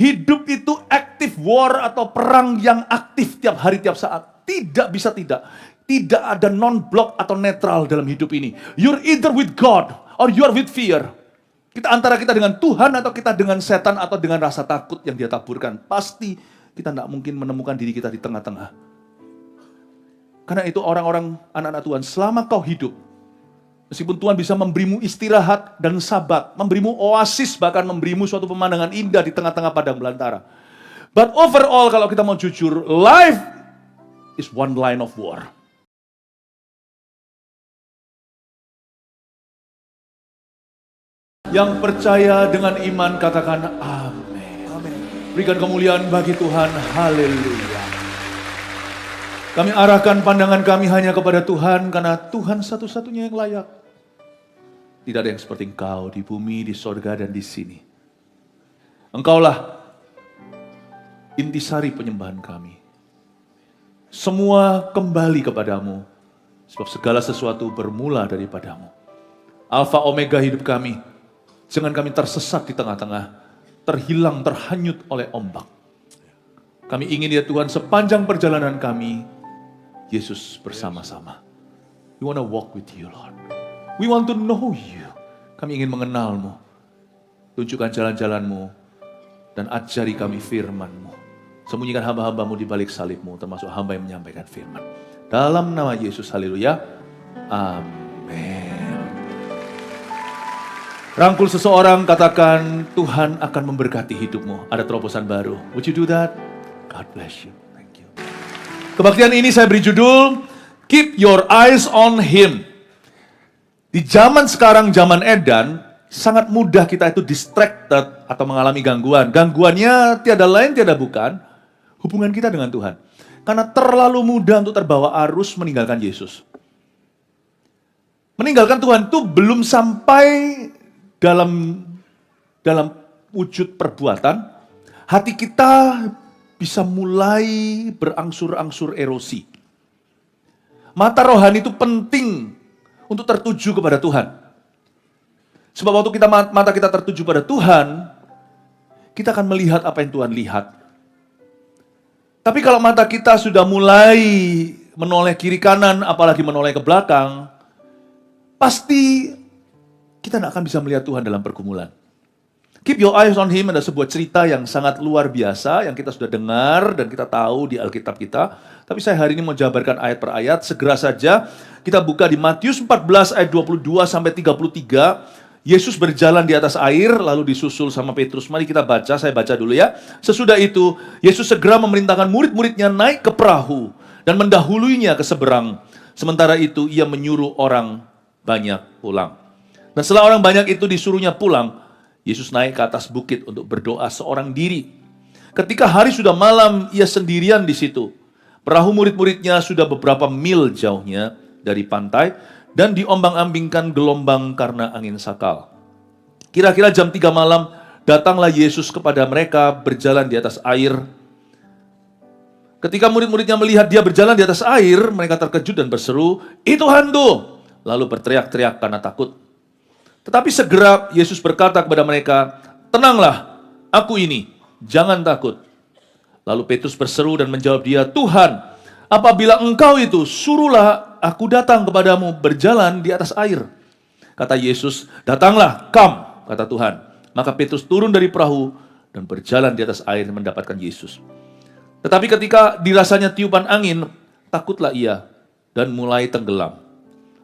Hidup itu active war atau perang yang aktif tiap hari, tiap saat. Tidak bisa tidak. Tidak ada non-block atau netral dalam hidup ini. You're either with God or you're with fear. Antara kita dengan Tuhan atau kita dengan setan atau dengan rasa takut yang dia taburkan. Pasti kita tidak mungkin menemukan diri kita di tengah-tengah. Karena itu orang-orang anak-anak Tuhan, selama kau hidup, meskipun Tuhan bisa memberimu istirahat dan sabat, memberimu oasis, bahkan memberimu suatu pemandangan indah di tengah-tengah padang belantara. But overall, kalau kita mau jujur, life is one line of war. Yang percaya dengan iman katakan amin. Berikan kemuliaan bagi Tuhan. Haleluya. Kami arahkan pandangan kami hanya kepada Tuhan karena Tuhan satu-satunya yang layak. Tidak ada yang seperti Engkau di bumi, di sorga, dan di sini. Engkaulah intisari penyembahan kami. Semua kembali kepadamu, sebab segala sesuatu bermula daripadamu. Alfa Omega hidup kami. Jangan kami tersesat di tengah-tengah, terhilang, terhanyut oleh ombak. Kami ingin ya Tuhan sepanjang perjalanan kami, Yesus bersama-sama. We want to walk with you, Lord. We want to know you. Kami ingin mengenalmu. Tunjukkan jalan-jalanmu dan ajari kami firman-mu. Sembunyikan hamba-hambamu di balik salibmu, termasuk hamba yang menyampaikan firman. Dalam nama Yesus, haleluya. Amin. Rangkul seseorang, katakan, Tuhan akan memberkati hidupmu. Ada terobosan baru. Would you do that? God bless you. Thank you. Kebaktian ini saya beri judul, Keep Your Eyes on Him. Di zaman sekarang, zaman edan, sangat mudah kita itu distracted atau mengalami gangguan. Gangguannya tiada lain, tiada bukan, hubungan kita dengan Tuhan. Karena terlalu mudah untuk terbawa arus meninggalkan Yesus. Meninggalkan Tuhan itu belum sampai dalam wujud perbuatan, hati kita bisa mulai berangsur-angsur erosi. Mata rohani itu penting untuk tertuju kepada Tuhan. Sebab waktu mata kita tertuju pada Tuhan, kita akan melihat apa yang Tuhan lihat. Tapi kalau mata kita sudah mulai menoleh kiri kanan, apalagi menoleh ke belakang, pasti kita tidak akan bisa melihat Tuhan dalam pergumulan. Keep Your Eyes on Him adalah sebuah cerita yang sangat luar biasa, yang kita sudah dengar dan kita tahu di Alkitab kita. Tapi saya hari ini mau jabarkan ayat per ayat. Segera saja kita buka di Matius 14 ayat 22 sampai 33. Yesus berjalan di atas air, lalu disusul sama Petrus. Mari kita baca, saya baca dulu ya. Sesudah itu, Yesus segera memerintahkan murid-muridnya naik ke perahu dan mendahuluinya ke seberang. Sementara itu, ia menyuruh orang banyak pulang. Dan setelah orang banyak itu disuruhnya pulang, Yesus naik ke atas bukit untuk berdoa seorang diri. Ketika hari sudah malam, ia sendirian di situ. Perahu murid-muridnya sudah beberapa mil jauhnya dari pantai dan diombang-ambingkan gelombang karena angin sakal. Kira-kira jam 3 malam, datanglah Yesus kepada mereka berjalan di atas air. Ketika murid-muridnya melihat dia berjalan di atas air, mereka terkejut dan berseru, "Itu hantu!" Lalu berteriak-teriak karena takut. Tetapi segera Yesus berkata kepada mereka, "Tenanglah, aku ini, jangan takut." Lalu Petrus berseru dan menjawab dia, "Tuhan, apabila engkau itu, suruhlah aku datang kepadamu berjalan di atas air." Kata Yesus, "Datanglah, come," kata Tuhan. Maka Petrus turun dari perahu dan berjalan di atas air mendapatkan Yesus. Tetapi ketika dirasanya tiupan angin, takutlah ia dan mulai tenggelam.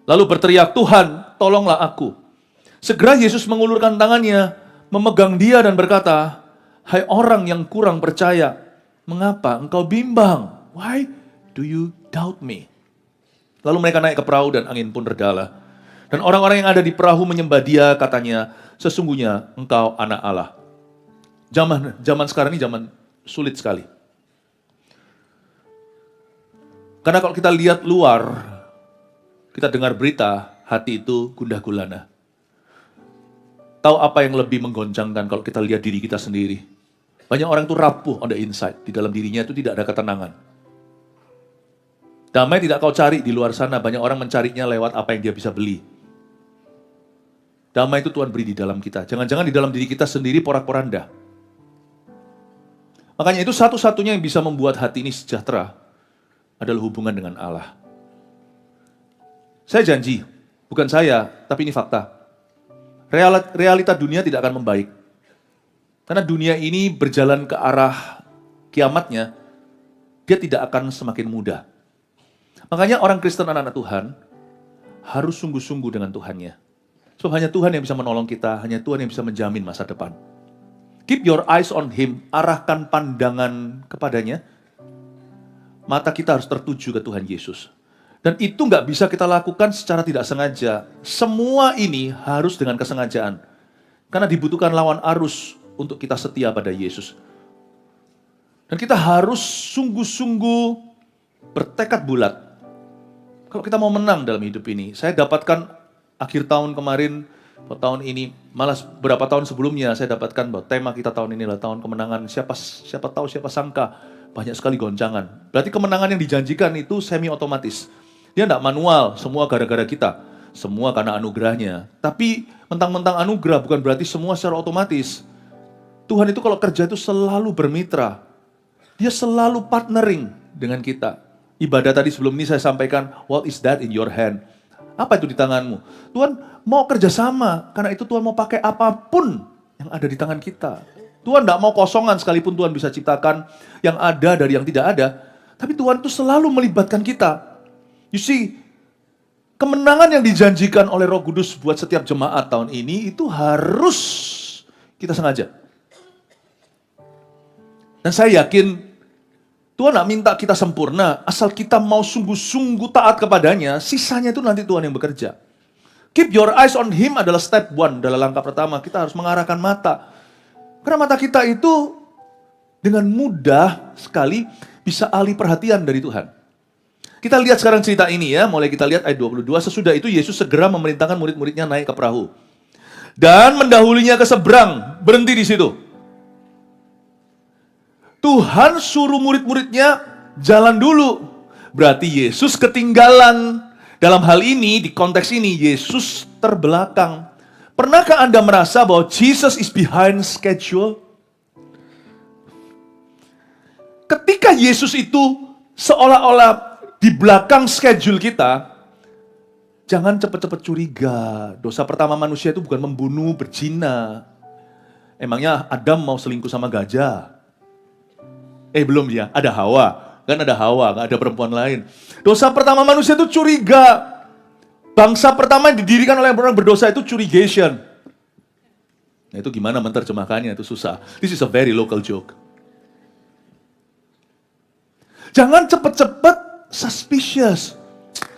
Lalu berteriak, "Tuhan, tolonglah aku." Segera Yesus mengulurkan tangannya, memegang dia dan berkata, "Hai orang yang kurang percaya, mengapa engkau bimbang? Why do you doubt me?" Lalu mereka naik ke perahu dan angin pun redalah. Dan orang-orang yang ada di perahu menyembah dia, katanya, "Sesungguhnya engkau anak Allah." Zaman sekarang ini zaman sulit sekali. Karena kalau kita lihat luar, kita dengar berita, hati itu gundah gulana. Tahu apa yang lebih menggoncangkan kalau kita lihat diri kita sendiri? Banyak orang itu rapuh on the inside. Di dalam dirinya itu tidak ada ketenangan. Damai tidak kau cari di luar sana. Banyak orang mencarinya lewat apa yang dia bisa beli. Damai itu Tuhan beri di dalam kita. Jangan-jangan di dalam diri kita sendiri porak-poranda. Makanya itu satu-satunya yang bisa membuat hati ini sejahtera adalah hubungan dengan Allah. Saya janji, bukan saya, tapi ini fakta. Realita dunia tidak akan membaik. Karena dunia ini berjalan ke arah kiamatnya, dia tidak akan semakin mudah. Makanya orang Kristen anak-anak Tuhan harus sungguh-sungguh dengan Tuhannya. Sebab hanya Tuhan yang bisa menolong kita, hanya Tuhan yang bisa menjamin masa depan. Keep your eyes on Him, arahkan pandangan kepadanya. Mata kita harus tertuju ke Tuhan Yesus. Dan itu nggak bisa kita lakukan secara tidak sengaja. Semua ini harus dengan kesengajaan. Karena dibutuhkan lawan arus untuk kita setia pada Yesus. Dan kita harus sungguh-sungguh bertekad bulat. Kalau kita mau menang dalam hidup ini, saya dapatkan akhir tahun kemarin, tahun ini, malah beberapa tahun sebelumnya saya dapatkan bahwa tema kita tahun ini adalah tahun kemenangan. Siapa tahu, siapa sangka, banyak sekali goncangan. Berarti kemenangan yang dijanjikan itu semi otomatis. Dia tidak manual, semua gara-gara kita. Semua karena anugerahnya. Tapi mentang-mentang anugerah bukan berarti semua secara otomatis. Tuhan itu kalau kerja itu selalu bermitra. Dia selalu partnering dengan kita. Ibadah tadi sebelum ini saya sampaikan, what is that in your hand? Apa itu di tanganmu? Tuhan mau kerjasama, karena itu Tuhan mau pakai apapun yang ada di tangan kita. Tuhan tidak mau kosongan sekalipun Tuhan bisa ciptakan yang ada dari yang tidak ada. Tapi Tuhan itu selalu melibatkan kita. You see, kemenangan yang dijanjikan oleh Roh Kudus buat setiap jemaat tahun ini itu harus kita sengaja. Dan saya yakin Tuhan tidak minta kita sempurna, asal kita mau sungguh-sungguh taat kepadanya, sisanya itu nanti Tuhan yang bekerja. Keep your eyes on Him adalah step one, adalah langkah pertama. Kita harus mengarahkan mata. Karena mata kita itu dengan mudah sekali bisa alih perhatian dari Tuhan. Kita lihat sekarang cerita ini ya, mulai kita lihat ayat 22, sesudah itu Yesus segera memerintahkan murid-muridnya naik ke perahu. Dan mendahulinya ke seberang, berhenti di situ. Tuhan suruh murid-muridnya jalan dulu. Berarti Yesus ketinggalan. Dalam hal ini, di konteks ini, Yesus terbelakang. Pernahkah Anda merasa bahwa Jesus is behind schedule? Ketika Yesus itu seolah-olah di belakang schedule kita, jangan cepat-cepat curiga. Dosa pertama manusia itu bukan membunuh, berzina. Emangnya Adam mau selingkuh sama gajah? Belum ya, ada Hawa. Kan ada Hawa, gak ada perempuan lain. Dosa pertama manusia itu curiga. Bangsa pertama yang didirikan oleh orang berdosa itu curigation. Nah itu gimana menerjemahkannya, itu susah. This is a very local joke. Jangan cepat-cepat suspicious.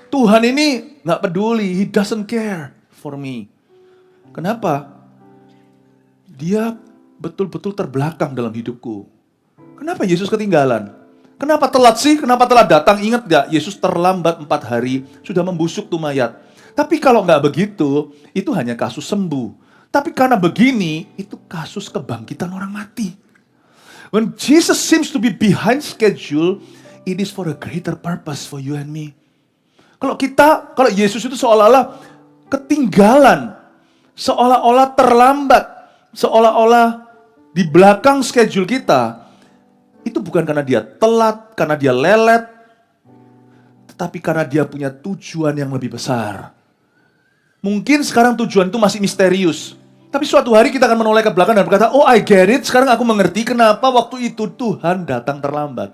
Tuhan ini gak peduli, He doesn't care for me. Kenapa? Dia betul-betul terbelakang dalam hidupku. Kenapa Yesus ketinggalan? Kenapa telat sih? Kenapa telat datang? Ingat gak? Yesus terlambat 4 hari, sudah membusuk tuh mayat. Tapi kalau nggak begitu, itu hanya kasus sembuh. Tapi karena begini, itu kasus kebangkitan orang mati. When Jesus seems to be behind schedule, it is for a greater purpose for you and me. Kalau Yesus itu seolah-olah ketinggalan, seolah-olah terlambat, seolah-olah di belakang schedule kita, itu bukan karena dia telat, karena dia lelet, tetapi karena dia punya tujuan yang lebih besar. Mungkin sekarang tujuan itu masih misterius, tapi suatu hari kita akan menoleh ke belakang dan berkata, oh I get it, sekarang aku mengerti kenapa waktu itu Tuhan datang terlambat.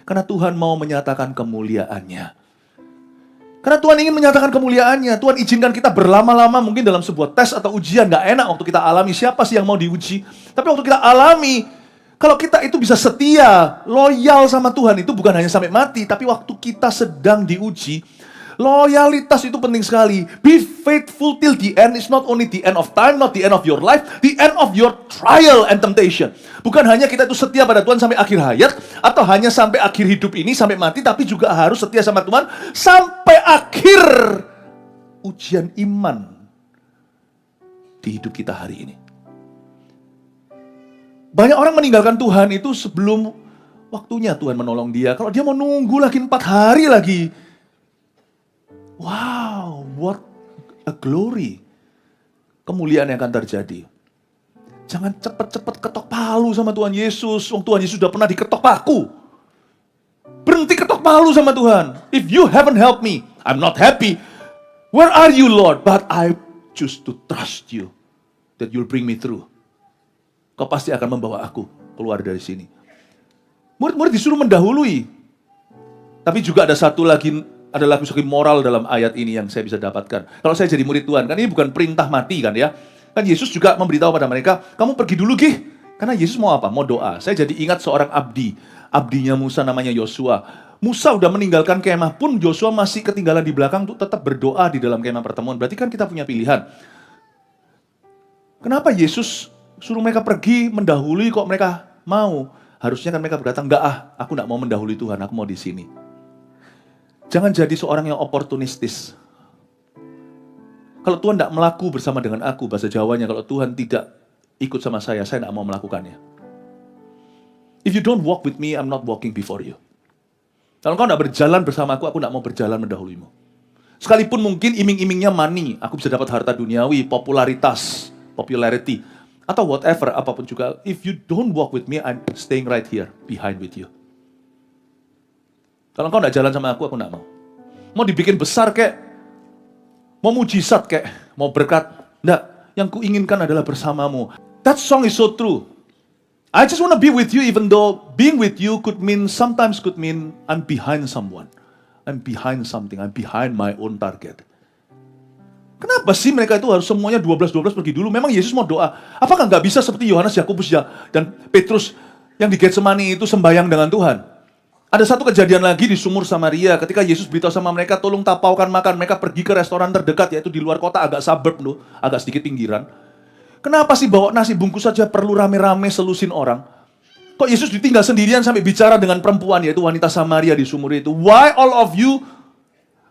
Karena Tuhan mau menyatakan kemuliaannya. Karena Tuhan ingin menyatakan kemuliaannya. Tuhan izinkan kita berlama-lama mungkin dalam sebuah tes atau ujian. Gak enak waktu kita alami, siapa sih yang mau diuji. Tapi waktu kita alami, kalau kita itu bisa setia, loyal sama Tuhan, itu bukan hanya sampai mati, tapi waktu kita sedang diuji, loyalitas itu penting sekali. Be faithful till the end is not only the end of time, not the end of your life, the end of your trial and temptation. Bukan hanya kita itu setia pada Tuhan sampai akhir hayat, atau hanya sampai akhir hidup ini, sampai mati, tapi juga harus setia sama Tuhan sampai akhir ujian iman di hidup kita hari ini. Banyak orang meninggalkan Tuhan itu sebelum waktunya Tuhan menolong dia. Kalau dia mau nunggu lagi 4 hari lagi. Wow, what a glory. Kemuliaan yang akan terjadi. Jangan cepet-cepet ketok palu sama Tuhan Yesus. Tuhan Yesus sudah pernah diketok paku. Berhenti ketok palu sama Tuhan. If you haven't helped me, I'm not happy. Where are you, Lord? But I choose to trust you that you'll bring me through. Kau pasti akan membawa aku keluar dari sini. Murid-murid disuruh mendahului. Tapi juga ada satu lagi moral dalam ayat ini yang saya bisa dapatkan. Kalau saya jadi murid Tuhan, kan ini bukan perintah mati kan ya. Kan Yesus juga memberitahu pada mereka, kamu pergi dulu Gih. Karena Yesus mau apa? Mau doa. Saya jadi ingat seorang abdinya Musa namanya Yosua. Musa udah meninggalkan kemah pun Yosua masih ketinggalan di belakang untuk tetap berdoa di dalam kemah pertemuan. Berarti kan kita punya pilihan. Kenapa Yesus suruh mereka pergi mendahului kok mereka mau? Harusnya kan mereka berkata, enggak aku enggak mau mendahului Tuhan, aku mau di sini. Jangan jadi seorang yang oportunistis. Kalau Tuhan enggak melaku bersama dengan aku, bahasa Jawanya, kalau Tuhan tidak ikut sama saya enggak mau melakukannya. If you don't walk with me, I'm not walking before you. Kalau kau enggak berjalan bersama aku enggak mau berjalan mendahulimu. Sekalipun mungkin iming-imingnya money, aku bisa dapat harta duniawi, popularity, atau whatever, apapun juga. If you don't walk with me, I'm staying right here, behind with you. Kalau kau enggak jalan sama aku enggak mau. Mau dibikin besar kek, mau mujizat kek, mau berkat, enggak. Yang kuinginkan adalah bersamamu. That song is so true. I just want to be with you, even though being with you sometimes could mean I'm behind someone. I'm behind something, I'm behind my own target. Kenapa sih mereka itu harus semuanya 12-12 pergi dulu? Memang Yesus mau doa. Apakah nggak bisa seperti Yohanes, Yakobus dan Petrus yang di Getsemani itu sembahyang dengan Tuhan? Ada satu kejadian lagi di sumur Samaria ketika Yesus beritahu sama mereka, tolong tapaukan makan. Mereka pergi ke restoran terdekat, yaitu di luar kota, agak suburb loh, agak sedikit pinggiran. Kenapa sih bawa nasi bungkus saja perlu rame-rame selusin orang? Kok Yesus ditinggal sendirian sampai bicara dengan perempuan, yaitu wanita Samaria di sumur itu? Why all of you?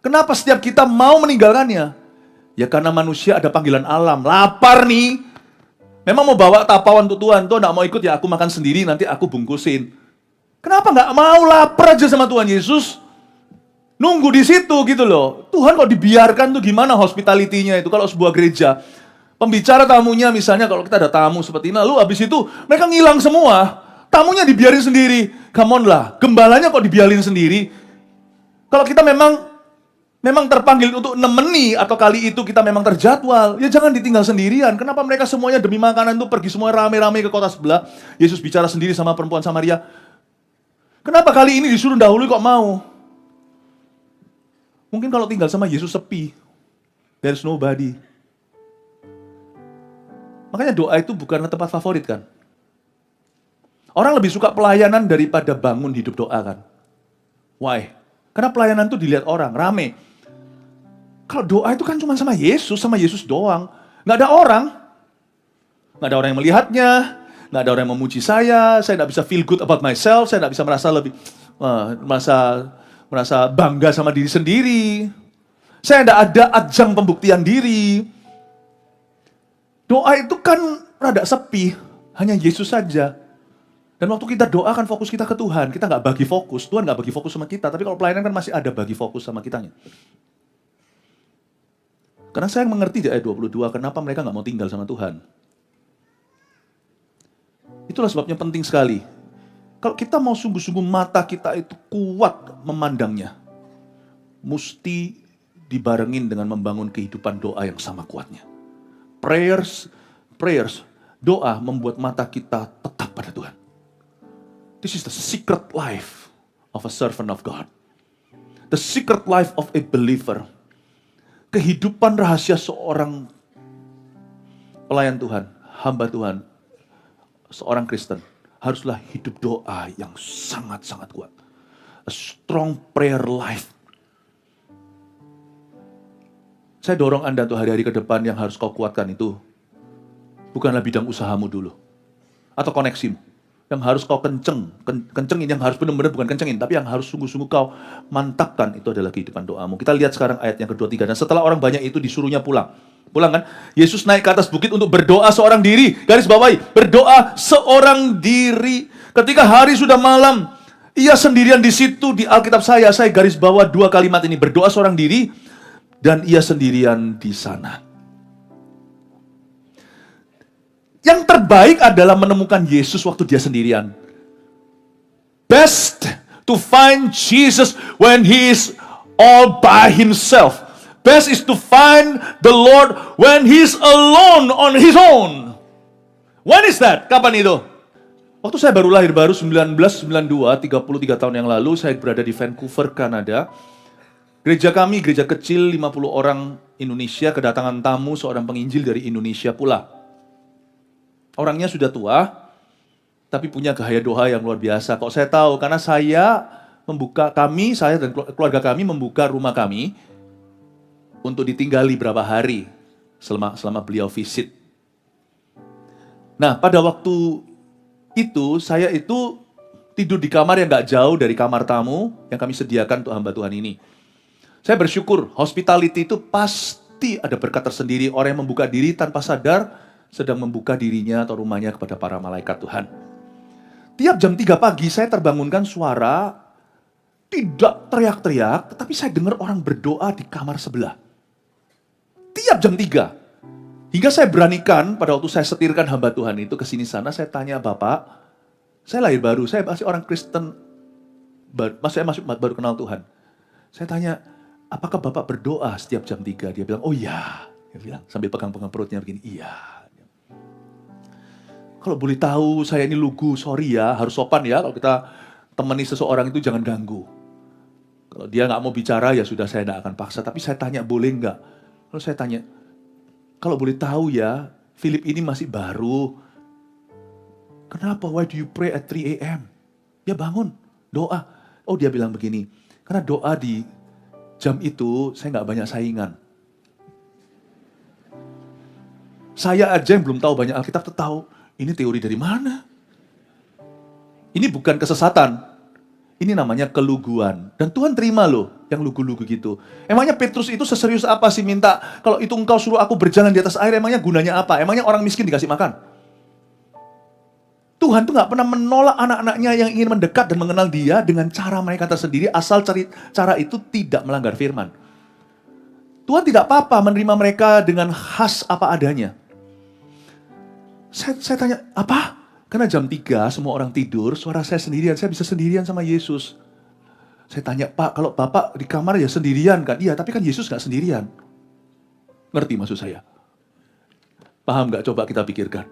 Kenapa setiap kita mau meninggalkannya? Ya karena manusia ada panggilan alam, lapar nih. Memang mau bawa tapawan untuk Tuhan, Tuhan gak mau ikut ya aku makan sendiri, nanti aku bungkusin. Kenapa gak mau lapar aja sama Tuhan Yesus? Nunggu di situ gitu loh. Tuhan kok dibiarkan tuh gimana hospitality-nya itu kalau sebuah gereja. Pembicara tamunya misalnya kalau kita ada tamu seperti ini, lalu habis itu mereka ngilang semua. Tamunya dibiarin sendiri. Come on lah, gembalanya kok dibiarin sendiri. Kalau kita memang terpanggil untuk nemeni atau kali itu kita memang terjadwal, ya jangan ditinggal sendirian. Kenapa mereka semuanya demi makanan itu pergi semua rame-rame ke kota sebelah? Yesus bicara sendiri sama perempuan Samaria. Kenapa kali ini disuruh dahulu kok mau? Mungkin kalau tinggal sama Yesus sepi. There's nobody. Makanya doa itu bukanlah tempat favorit kan? Orang lebih suka pelayanan daripada bangun hidup doa kan? Why? Karena pelayanan itu dilihat orang, rame. Kalau doa itu kan cuma sama Yesus doang. Nggak ada orang. Nggak ada orang yang melihatnya, nggak ada orang yang memuji saya nggak bisa feel good about myself, saya nggak bisa merasa bangga sama diri sendiri. Saya nggak ada ajang pembuktian diri. Doa itu kan rada sepi, hanya Yesus saja. Dan waktu kita doa kan fokus kita ke Tuhan, kita nggak bagi fokus, Tuhan nggak bagi fokus sama kita, tapi kalau pelayanan kan masih ada bagi fokus sama kitanya. Karena saya mengerti di ayat 22, kenapa mereka nggak mau tinggal sama Tuhan. Itulah sebabnya penting sekali. Kalau kita mau sungguh-sungguh mata kita itu kuat memandangnya, mesti dibarengin dengan membangun kehidupan doa yang sama kuatnya. Prayers, doa membuat mata kita tetap pada Tuhan. This is the secret life of a servant of God. The secret life of a believer. Kehidupan rahasia seorang pelayan Tuhan, hamba Tuhan, seorang Kristen, haruslah hidup doa yang sangat-sangat kuat. A strong prayer life. Saya dorong Anda untuk hari-hari ke depan yang harus kau kuatkan itu, bukanlah bidang usahamu dulu, atau koneksimu. Yang harus kau kencengin, yang harus benar-benar bukan kencengin, tapi yang harus sungguh-sungguh kau mantapkan itu adalah kehidupan doamu. Kita lihat sekarang ayat yang kedua, 3. Dan setelah orang banyak itu disuruhnya pulang. Pulang kan? Yesus naik ke atas bukit untuk berdoa seorang diri. Garis bawahi, berdoa seorang diri. Ketika hari sudah malam, ia sendirian di situ. Di Alkitab saya garis bawah 2 kalimat ini. Berdoa seorang diri, dan ia sendirian di sana. Yang terbaik adalah menemukan Yesus waktu dia sendirian. Best to find Jesus when he is all by himself. Best is to find the Lord when he is alone on his own. When is that? Kapan itu? Waktu saya baru lahir, baru 1992, 33 tahun yang lalu, saya berada di Vancouver, Kanada. Gereja kami, gereja kecil, 50 orang Indonesia, kedatangan tamu seorang penginjil dari Indonesia pula. Orangnya sudah tua, tapi punya gaya doa yang luar biasa. Kok saya tahu? Karena saya dan keluarga kami membuka rumah kami untuk ditinggali berapa hari selama beliau visit. Nah, pada waktu itu, saya itu tidur di kamar yang gak jauh dari kamar tamu yang kami sediakan untuk hamba Tuhan ini. Saya bersyukur, hospitality itu pasti ada berkat tersendiri. Orang yang membuka diri tanpa sadar sedang membuka dirinya atau rumahnya kepada para malaikat Tuhan. Tiap jam 3 pagi saya terbangunkan suara, tidak teriak-teriak, tetapi saya dengar orang berdoa di kamar sebelah. Tiap jam 3. Hingga saya beranikan pada waktu saya setirkan hamba Tuhan itu ke sini sana, saya tanya, Bapak, saya lahir baru, saya masih orang Kristen, saya masih baru kenal Tuhan. Saya tanya, apakah Bapak berdoa setiap jam 3? Dia bilang, oh iya. Dia bilang, sambil pegang-pegang perutnya begini, iya. Kalau boleh tahu, saya ini lugu, sorry ya, harus sopan ya. Kalau kita temani seseorang itu jangan ganggu. Kalau dia nggak mau bicara, ya sudah saya nggak akan paksa. Tapi saya tanya, boleh nggak? Lalu saya tanya, kalau boleh tahu ya, Philip ini masih baru. Kenapa? Why do you pray at 3 a.m.? Dia bangun, doa. Oh, dia bilang begini, karena doa di jam itu, saya nggak banyak saingan. Saya aja yang belum tahu banyak Alkitab, tahu ini teori dari mana? Ini bukan kesesatan. Ini namanya keluguan. Dan Tuhan terima loh yang lugu-lugu gitu. Emangnya Petrus itu seserius apa sih minta, kalau itu engkau suruh aku berjalan di atas air, emangnya gunanya apa? Emangnya orang miskin dikasih makan? Tuhan tuh gak pernah menolak anak-anaknya yang ingin mendekat dan mengenal dia dengan cara mereka tersendiri, asal cara itu tidak melanggar firman. Tuhan tidak apa-apa menerima mereka dengan khas apa adanya. Saya tanya, apa? Karena jam 3 semua orang tidur, suara saya sendirian, saya bisa sendirian sama Yesus. Saya tanya, Pak, kalau Bapak di kamar ya sendirian kan? Iya, tapi kan Yesus gak sendirian. Ngerti maksud saya? Paham gak? Coba kita pikirkan.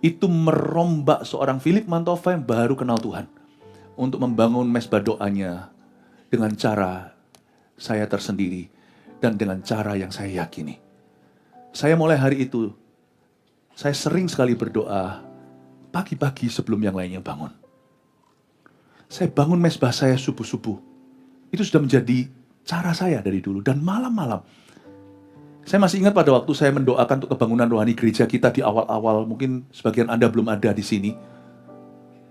Itu merombak seorang Philip Mantova yang baru kenal Tuhan. Untuk membangun mesbah doanya dengan cara saya tersendiri dan dengan cara yang saya yakini. Saya mulai hari itu, saya sering sekali berdoa pagi-pagi sebelum yang lainnya bangun. Saya bangun mesbah saya subuh-subuh. Itu sudah menjadi cara saya dari dulu. Dan malam-malam. Saya masih ingat pada waktu saya mendoakan untuk kebangunan rohani gereja kita di awal-awal. Mungkin sebagian Anda belum ada di sini.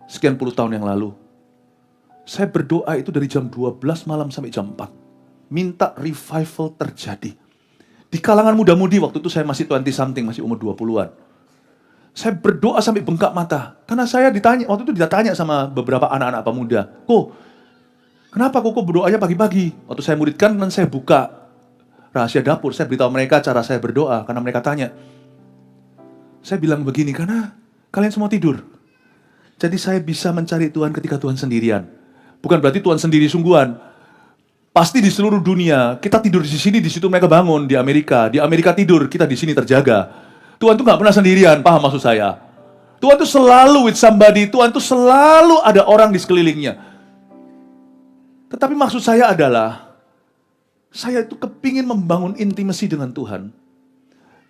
Sekian puluh tahun yang lalu. Saya berdoa itu dari jam 12 malam sampai jam 4. Minta revival terjadi. Di kalangan muda-mudi waktu itu saya masih 20-something, masih umur 20-an. Saya berdoa sampai bengkak mata. Karena saya ditanya, waktu itu ditanya sama beberapa anak-anak pemuda. Kenapa kok berdoanya pagi-pagi? Waktu saya muridkan, dan saya buka rahasia dapur. Saya beritahu mereka cara saya berdoa. Karena mereka tanya. Saya bilang begini, karena kalian semua tidur. Jadi saya bisa mencari Tuhan ketika Tuhan sendirian. Bukan berarti Tuhan sendiri sungguhan. Pasti di seluruh dunia, kita tidur di sini, di situ mereka bangun. Di Amerika tidur, kita di sini terjaga. Tuhan tuh gak pernah sendirian, paham maksud saya? Tuhan tuh selalu with somebody, Tuhan tuh selalu ada orang di sekelilingnya. Tetapi maksud saya adalah, saya itu kepingin membangun intimasi dengan Tuhan,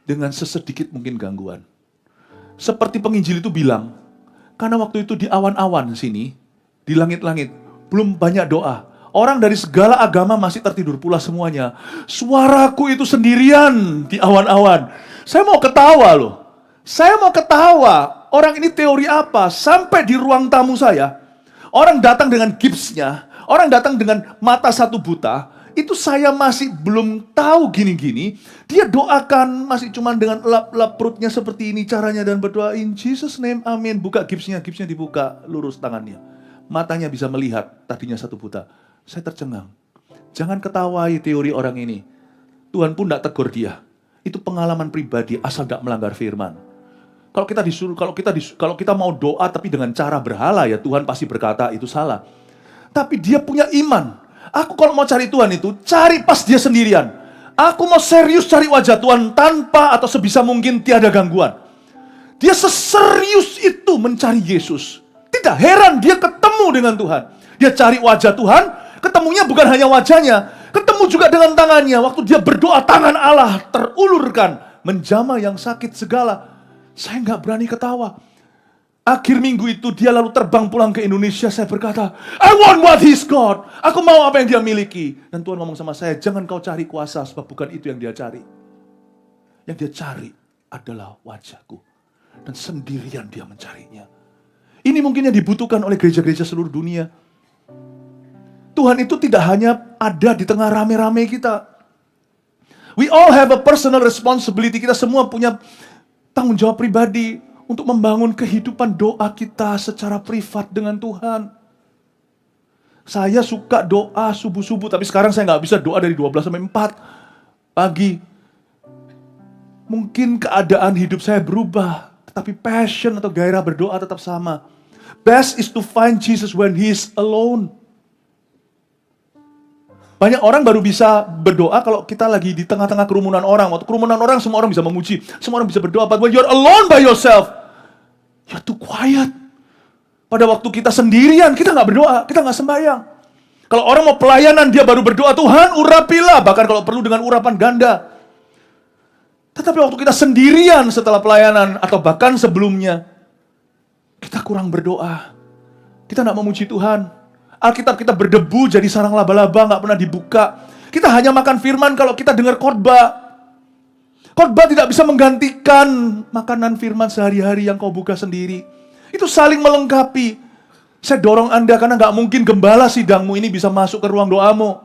dengan sesedikit mungkin gangguan. Seperti penginjil itu bilang, karena waktu itu di awan-awan sini, di langit-langit, belum banyak doa. Orang dari segala agama masih tertidur pula semuanya. Suaraku itu sendirian di awan-awan. Saya mau ketawa loh. Saya mau ketawa. Orang ini teori apa? Sampai di ruang tamu saya. Orang datang dengan gipsnya. Orang datang dengan mata satu buta. Itu saya masih belum tahu gini-gini. Dia doakan masih cuma dengan lap-lap perutnya seperti ini caranya. Dan berdoa, in Jesus name, amin. Buka gipsnya dibuka, lurus tangannya. Matanya bisa melihat, tadinya satu buta. Saya tercengang. Jangan ketawai teori orang ini. Tuhan pun tidak tegur dia. Itu pengalaman pribadi asal tidak melanggar firman. Kalau kita mau doa tapi dengan cara berhala, ya Tuhan pasti berkata itu salah. Tapi dia punya iman. Aku kalau mau cari Tuhan itu, cari pas dia sendirian. Aku mau serius cari wajah Tuhan tanpa atau sebisa mungkin tiada gangguan. Dia seserius itu mencari Yesus. Tidak heran dia ketemu dengan Tuhan. Dia cari wajah Tuhan, ketemunya bukan hanya wajahnya, ketemu juga dengan tangannya. Waktu dia berdoa, tangan Allah terulurkan, menjamah yang sakit segala. Saya nggak berani ketawa. Akhir minggu itu dia lalu terbang pulang ke Indonesia. Saya berkata, I want what he's got. Aku mau apa yang dia miliki. Dan Tuhan ngomong sama saya, jangan kau cari kuasa, sebab bukan itu yang dia cari. Yang dia cari adalah wajahku. Dan sendirian dia mencarinya. Ini mungkin yang dibutuhkan oleh gereja-gereja seluruh dunia. Tuhan itu tidak hanya ada di tengah rame-rame kita. We all have a personal responsibility. Kita semua punya tanggung jawab pribadi untuk membangun kehidupan doa kita secara privat dengan Tuhan. Saya suka doa subuh-subuh, tapi sekarang saya nggak bisa doa dari 12 sampai 4 pagi. Mungkin keadaan hidup saya berubah, tetapi passion atau gairah berdoa tetap sama. Best is to find Jesus when he is alone. Banyak orang baru bisa berdoa kalau kita lagi di tengah-tengah kerumunan orang. Waktu kerumunan orang, semua orang bisa memuji. Semua orang bisa berdoa. But when you're alone by yourself, you're too quiet. Pada waktu kita sendirian, kita nggak berdoa, kita nggak sembahyang. Kalau orang mau pelayanan, dia baru berdoa, Tuhan urapilah. Bahkan kalau perlu dengan urapan ganda. Tetapi waktu kita sendirian setelah pelayanan, atau bahkan sebelumnya, kita kurang berdoa. Kita nggak memuji Tuhan. Alkitab kita berdebu jadi sarang laba-laba, nggak pernah dibuka. Kita hanya makan firman kalau kita dengar khotbah. Khotbah tidak bisa menggantikan makanan firman sehari-hari yang kau buka sendiri. Itu saling melengkapi. Saya dorong Anda karena nggak mungkin gembala sidangmu ini bisa masuk ke ruang doamu.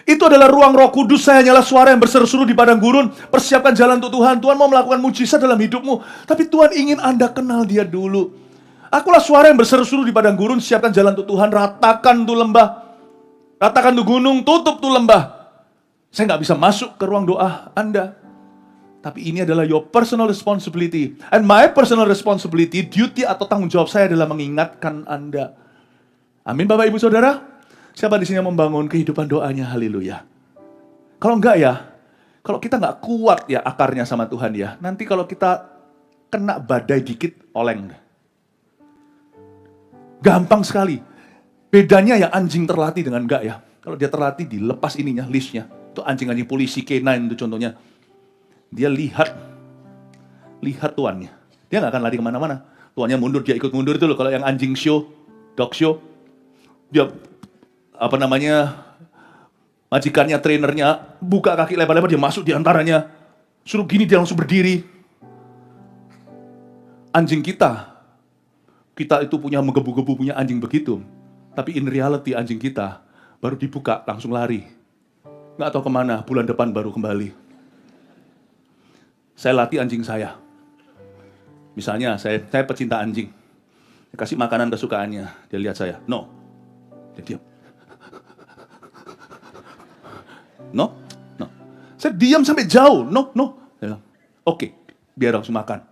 Itu adalah ruang Roh Kudus. Saya hanyalah suara yang berseru-seru di padang gurun. Persiapkan jalan untuk Tuhan. Tuhan mau melakukan mujizat dalam hidupmu. Tapi Tuhan ingin Anda kenal Dia dulu. Akulah suara yang berseru-seru di padang gurun, siapkan jalan untuk Tuhan, ratakan tuh lembah, ratakan tuh gunung, tutup tuh lembah. Saya nggak bisa masuk ke ruang doa Anda. Tapi ini adalah your personal responsibility. And my personal responsibility, duty atau tanggung jawab saya adalah mengingatkan Anda. Amin Bapak Ibu Saudara. Siapa di sini yang membangun kehidupan doanya? Haleluya. Kalau enggak ya, kalau kita nggak kuat ya akarnya sama Tuhan ya, nanti kalau kita kena badai dikit, oleng. Gampang sekali. Bedanya ya anjing terlatih dengan enggak ya. Kalau dia terlatih dilepas ininya, leashnya. Itu anjing-anjing polisi K9 itu contohnya. Dia lihat tuannya. Dia nggak akan lari kemana-mana. Tuannya mundur, dia ikut mundur itu loh. Kalau yang anjing show, dog show, dia majikannya, trainernya, buka kaki lebar-lebar, dia masuk di antaranya. Suruh gini, dia langsung berdiri. Anjing kita itu punya menggebu-gebu, punya anjing begitu. Tapi in reality anjing kita baru dibuka, langsung lari. Nggak tahu kemana, bulan depan baru kembali. Saya latih anjing saya. Misalnya, saya pecinta anjing. Saya kasih makanan kesukaannya. Dia lihat saya, no. Dia diam. No. Saya diam sampai jauh, no. Dia bilang, oke, biar langsung makan.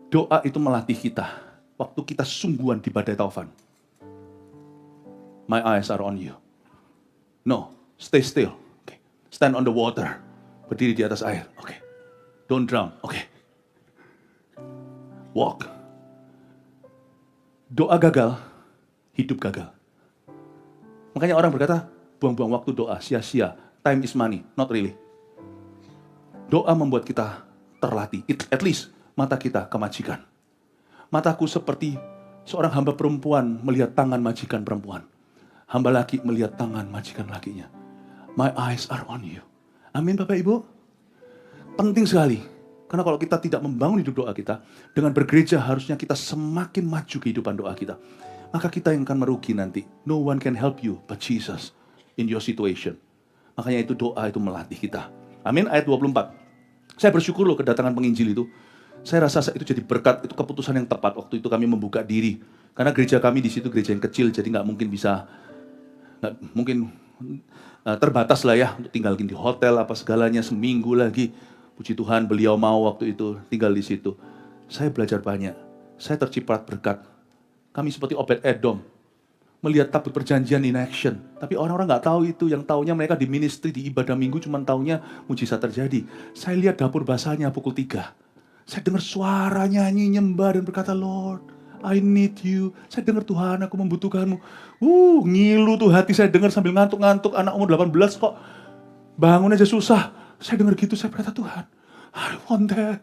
Doa itu melatih kita. Waktu kita sungguhan di badai taufan. My eyes are on you. No, stay still. Okay. Stand on the water. Berdiri di atas air. Okay. Don't drown. Okay. Walk. Doa gagal, hidup gagal. Makanya orang berkata, buang-buang waktu doa, sia-sia. Time is money. Not really. Doa membuat kita terlatih. At least mata kita ke majikan. Mataku seperti seorang hamba perempuan melihat tangan majikan perempuan. Hamba laki melihat tangan majikan lakinya. My eyes are on you. Amin Bapak Ibu. Penting sekali. Karena kalau kita tidak membangun hidup doa kita, dengan bergereja harusnya kita semakin maju kehidupan doa kita. Maka kita yang akan merugi nanti. No one can help you but Jesus in your situation. Makanya itu doa itu melatih kita. Amin. Ayat 24. Saya bersyukur loh kedatangan penginjil itu. Saya rasa itu jadi berkat, itu keputusan yang tepat waktu itu kami membuka diri. Karena gereja kami di situ gereja yang kecil, jadi nggak mungkin terbatas lah ya untuk tinggal di hotel apa segalanya seminggu lagi. Puji Tuhan beliau mau waktu itu tinggal di situ. Saya belajar banyak. Saya terciprat berkat. Kami seperti Obed Edom. Melihat tabut perjanjian in action. Tapi orang-orang nggak tahu itu. Yang taunya mereka di ministry, di ibadah minggu cuma taunya mujizat terjadi. Saya lihat dapur basahnya pukul 3. Saya dengar suara nyanyi, nyembah dan berkata, Lord, I need you. Saya dengar Tuhan, aku membutuhkanmu. Ngilu tuh hati saya dengar sambil ngantuk-ngantuk. Anak umur 18 kok bangun aja susah. Saya dengar gitu, saya berkata, Tuhan, I want that.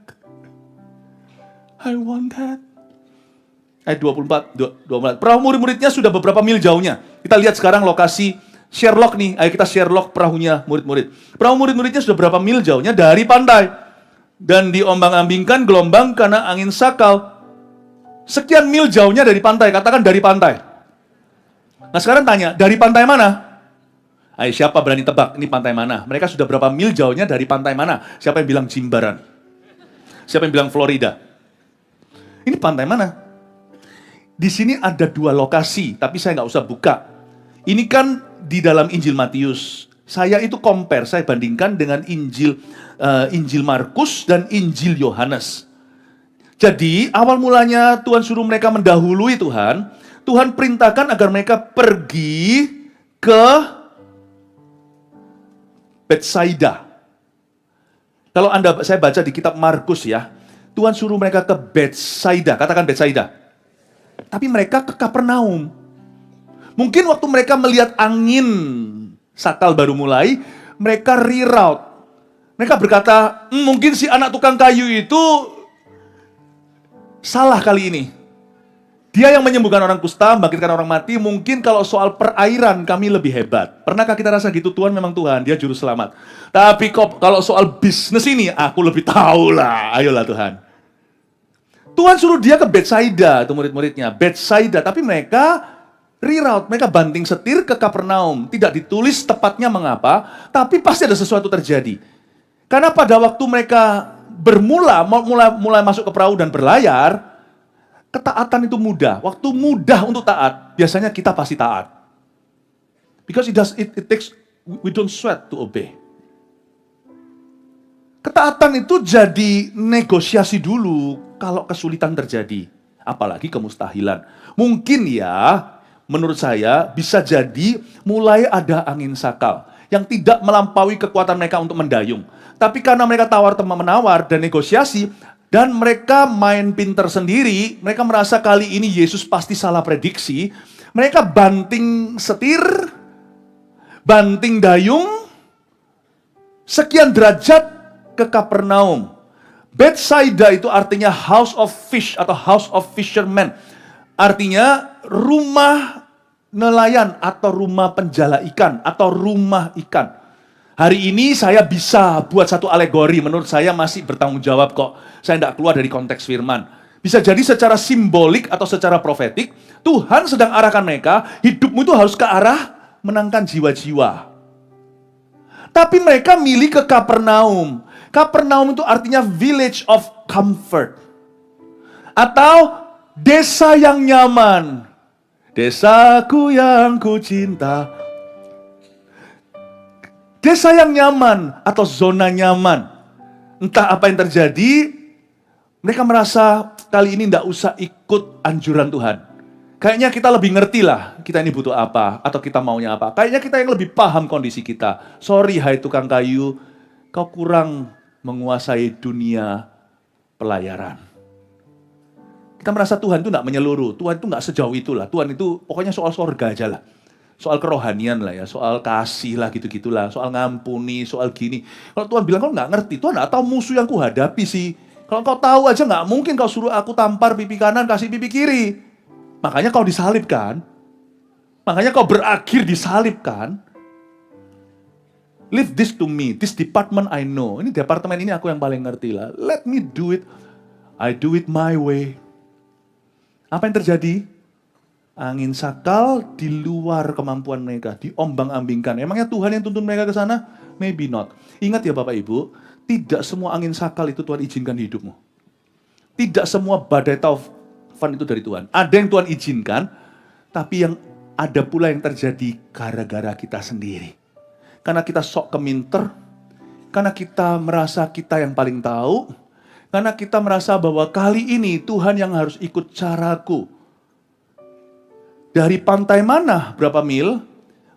I want that. Ayat 24. Perahu murid-muridnya sudah beberapa mil jauhnya. Kita lihat sekarang lokasi Sherlock nih. Ayo kita Sherlock perahunya murid-murid. Perahu murid-muridnya sudah berapa mil jauhnya dari pantai. Dan diombang-ambingkan gelombang karena angin sakal. Sekian mil jauhnya dari pantai. Katakan dari pantai. Nah sekarang tanya, dari pantai mana? Ayo siapa berani tebak ini pantai mana? Mereka sudah berapa mil jauhnya dari pantai mana? Siapa yang bilang Jimbaran? Siapa yang bilang Florida? Ini pantai mana? Di sini ada 2 lokasi, tapi saya nggak usah buka. Ini kan di dalam Injil Matius. Saya itu compare, saya bandingkan dengan Injil Markus dan Injil Yohanes. Jadi awal mulanya Tuhan suruh mereka mendahului Tuhan. Tuhan perintahkan agar mereka pergi ke Betsaida. Kalau saya baca di kitab Markus ya, Tuhan suruh mereka ke Betsaida, katakan Betsaida. Tapi mereka ke Kapernaum. Mungkin waktu mereka melihat angin sakal baru mulai, mereka reroute. Mereka berkata, mungkin si anak tukang kayu itu salah kali ini. Dia yang menyembuhkan orang kusta, membangkitkan orang mati, mungkin kalau soal perairan kami lebih hebat. Pernahkah kita rasa gitu? Tuhan memang Tuhan, dia juru selamat. Tapi kalau soal bisnis ini, aku lebih tahu lah. Ayolah Tuhan. Tuhan suruh dia ke Betsaida, itu murid-muridnya. Betsaida, tapi mereka reroute, mereka banting setir ke Kapernaum. Tidak ditulis tepatnya mengapa, tapi pasti ada sesuatu terjadi. Karena pada waktu mereka mulai masuk ke perahu dan berlayar, ketaatan itu mudah. Waktu mudah untuk taat, biasanya kita pasti taat. Because it takes, we don't sweat to obey. Ketaatan itu jadi negosiasi dulu kalau kesulitan terjadi. Apalagi kemustahilan. Mungkin ya, menurut saya bisa jadi mulai ada angin sakal yang tidak melampaui kekuatan mereka untuk mendayung. Tapi karena mereka tawar-menawar dan negosiasi, dan mereka main pinter sendiri, mereka merasa kali ini Yesus pasti salah prediksi. Mereka banting setir, banting dayung, sekian derajat ke Kapernaum. Betsaida itu artinya house of fish atau house of fishermen. Artinya rumah nelayan atau rumah penjala ikan atau rumah ikan. Hari ini saya bisa buat satu alegori, menurut saya masih bertanggung jawab kok. Saya tidak keluar dari konteks firman. Bisa jadi secara simbolik atau secara profetik, Tuhan sedang arahkan mereka, hidupmu itu harus ke arah menangkan jiwa-jiwa. Tapi mereka milih ke Kapernaum. Kapernaum itu artinya village of comfort. Atau desa yang nyaman. Desaku yang ku cinta. Desa yang nyaman atau zona nyaman. Entah apa yang terjadi, mereka merasa kali ini tidak usah ikut anjuran Tuhan. Kayaknya kita lebih ngerti lah, kita ini butuh apa, atau kita maunya apa. Kayaknya kita yang lebih paham kondisi kita. Sorry hai tukang kayu, kau kurang menguasai dunia pelayaran. Kita merasa Tuhan itu tidak menyeluruh, Tuhan itu tidak sejauh itulah. Tuhan itu pokoknya soal sorga aja lah. Soal kerohanian lah ya, soal kasih lah gitu-gitulah, soal ngampuni, soal gini. Kalau Tuhan bilang kau nggak ngerti, Tuhan nggak tahu musuh yang kuhadapi sih. Kalau kau tahu aja nggak mungkin kau suruh aku tampar pipi kanan, kasih pipi kiri. Makanya kau disalibkan. Makanya kau berakhir disalibkan. Leave this to me, this department I know. Ini departemen ini aku yang paling ngerti lah. Let me do it, I do it my way. Apa yang terjadi? Angin sakal di luar kemampuan mereka, diombang-ambingkan. Emangnya Tuhan yang tuntun mereka ke sana? Maybe not. Ingat ya Bapak Ibu, tidak semua angin sakal itu Tuhan izinkan di hidupmu. Tidak semua badai taufan itu dari Tuhan. Ada yang Tuhan izinkan, tapi yang ada pula yang terjadi gara-gara kita sendiri. Karena kita sok keminter, Karena kita merasa kita yang paling tahu. Karena kita merasa bahwa kali ini Tuhan yang harus ikut caraku. Dari pantai mana? Berapa mil?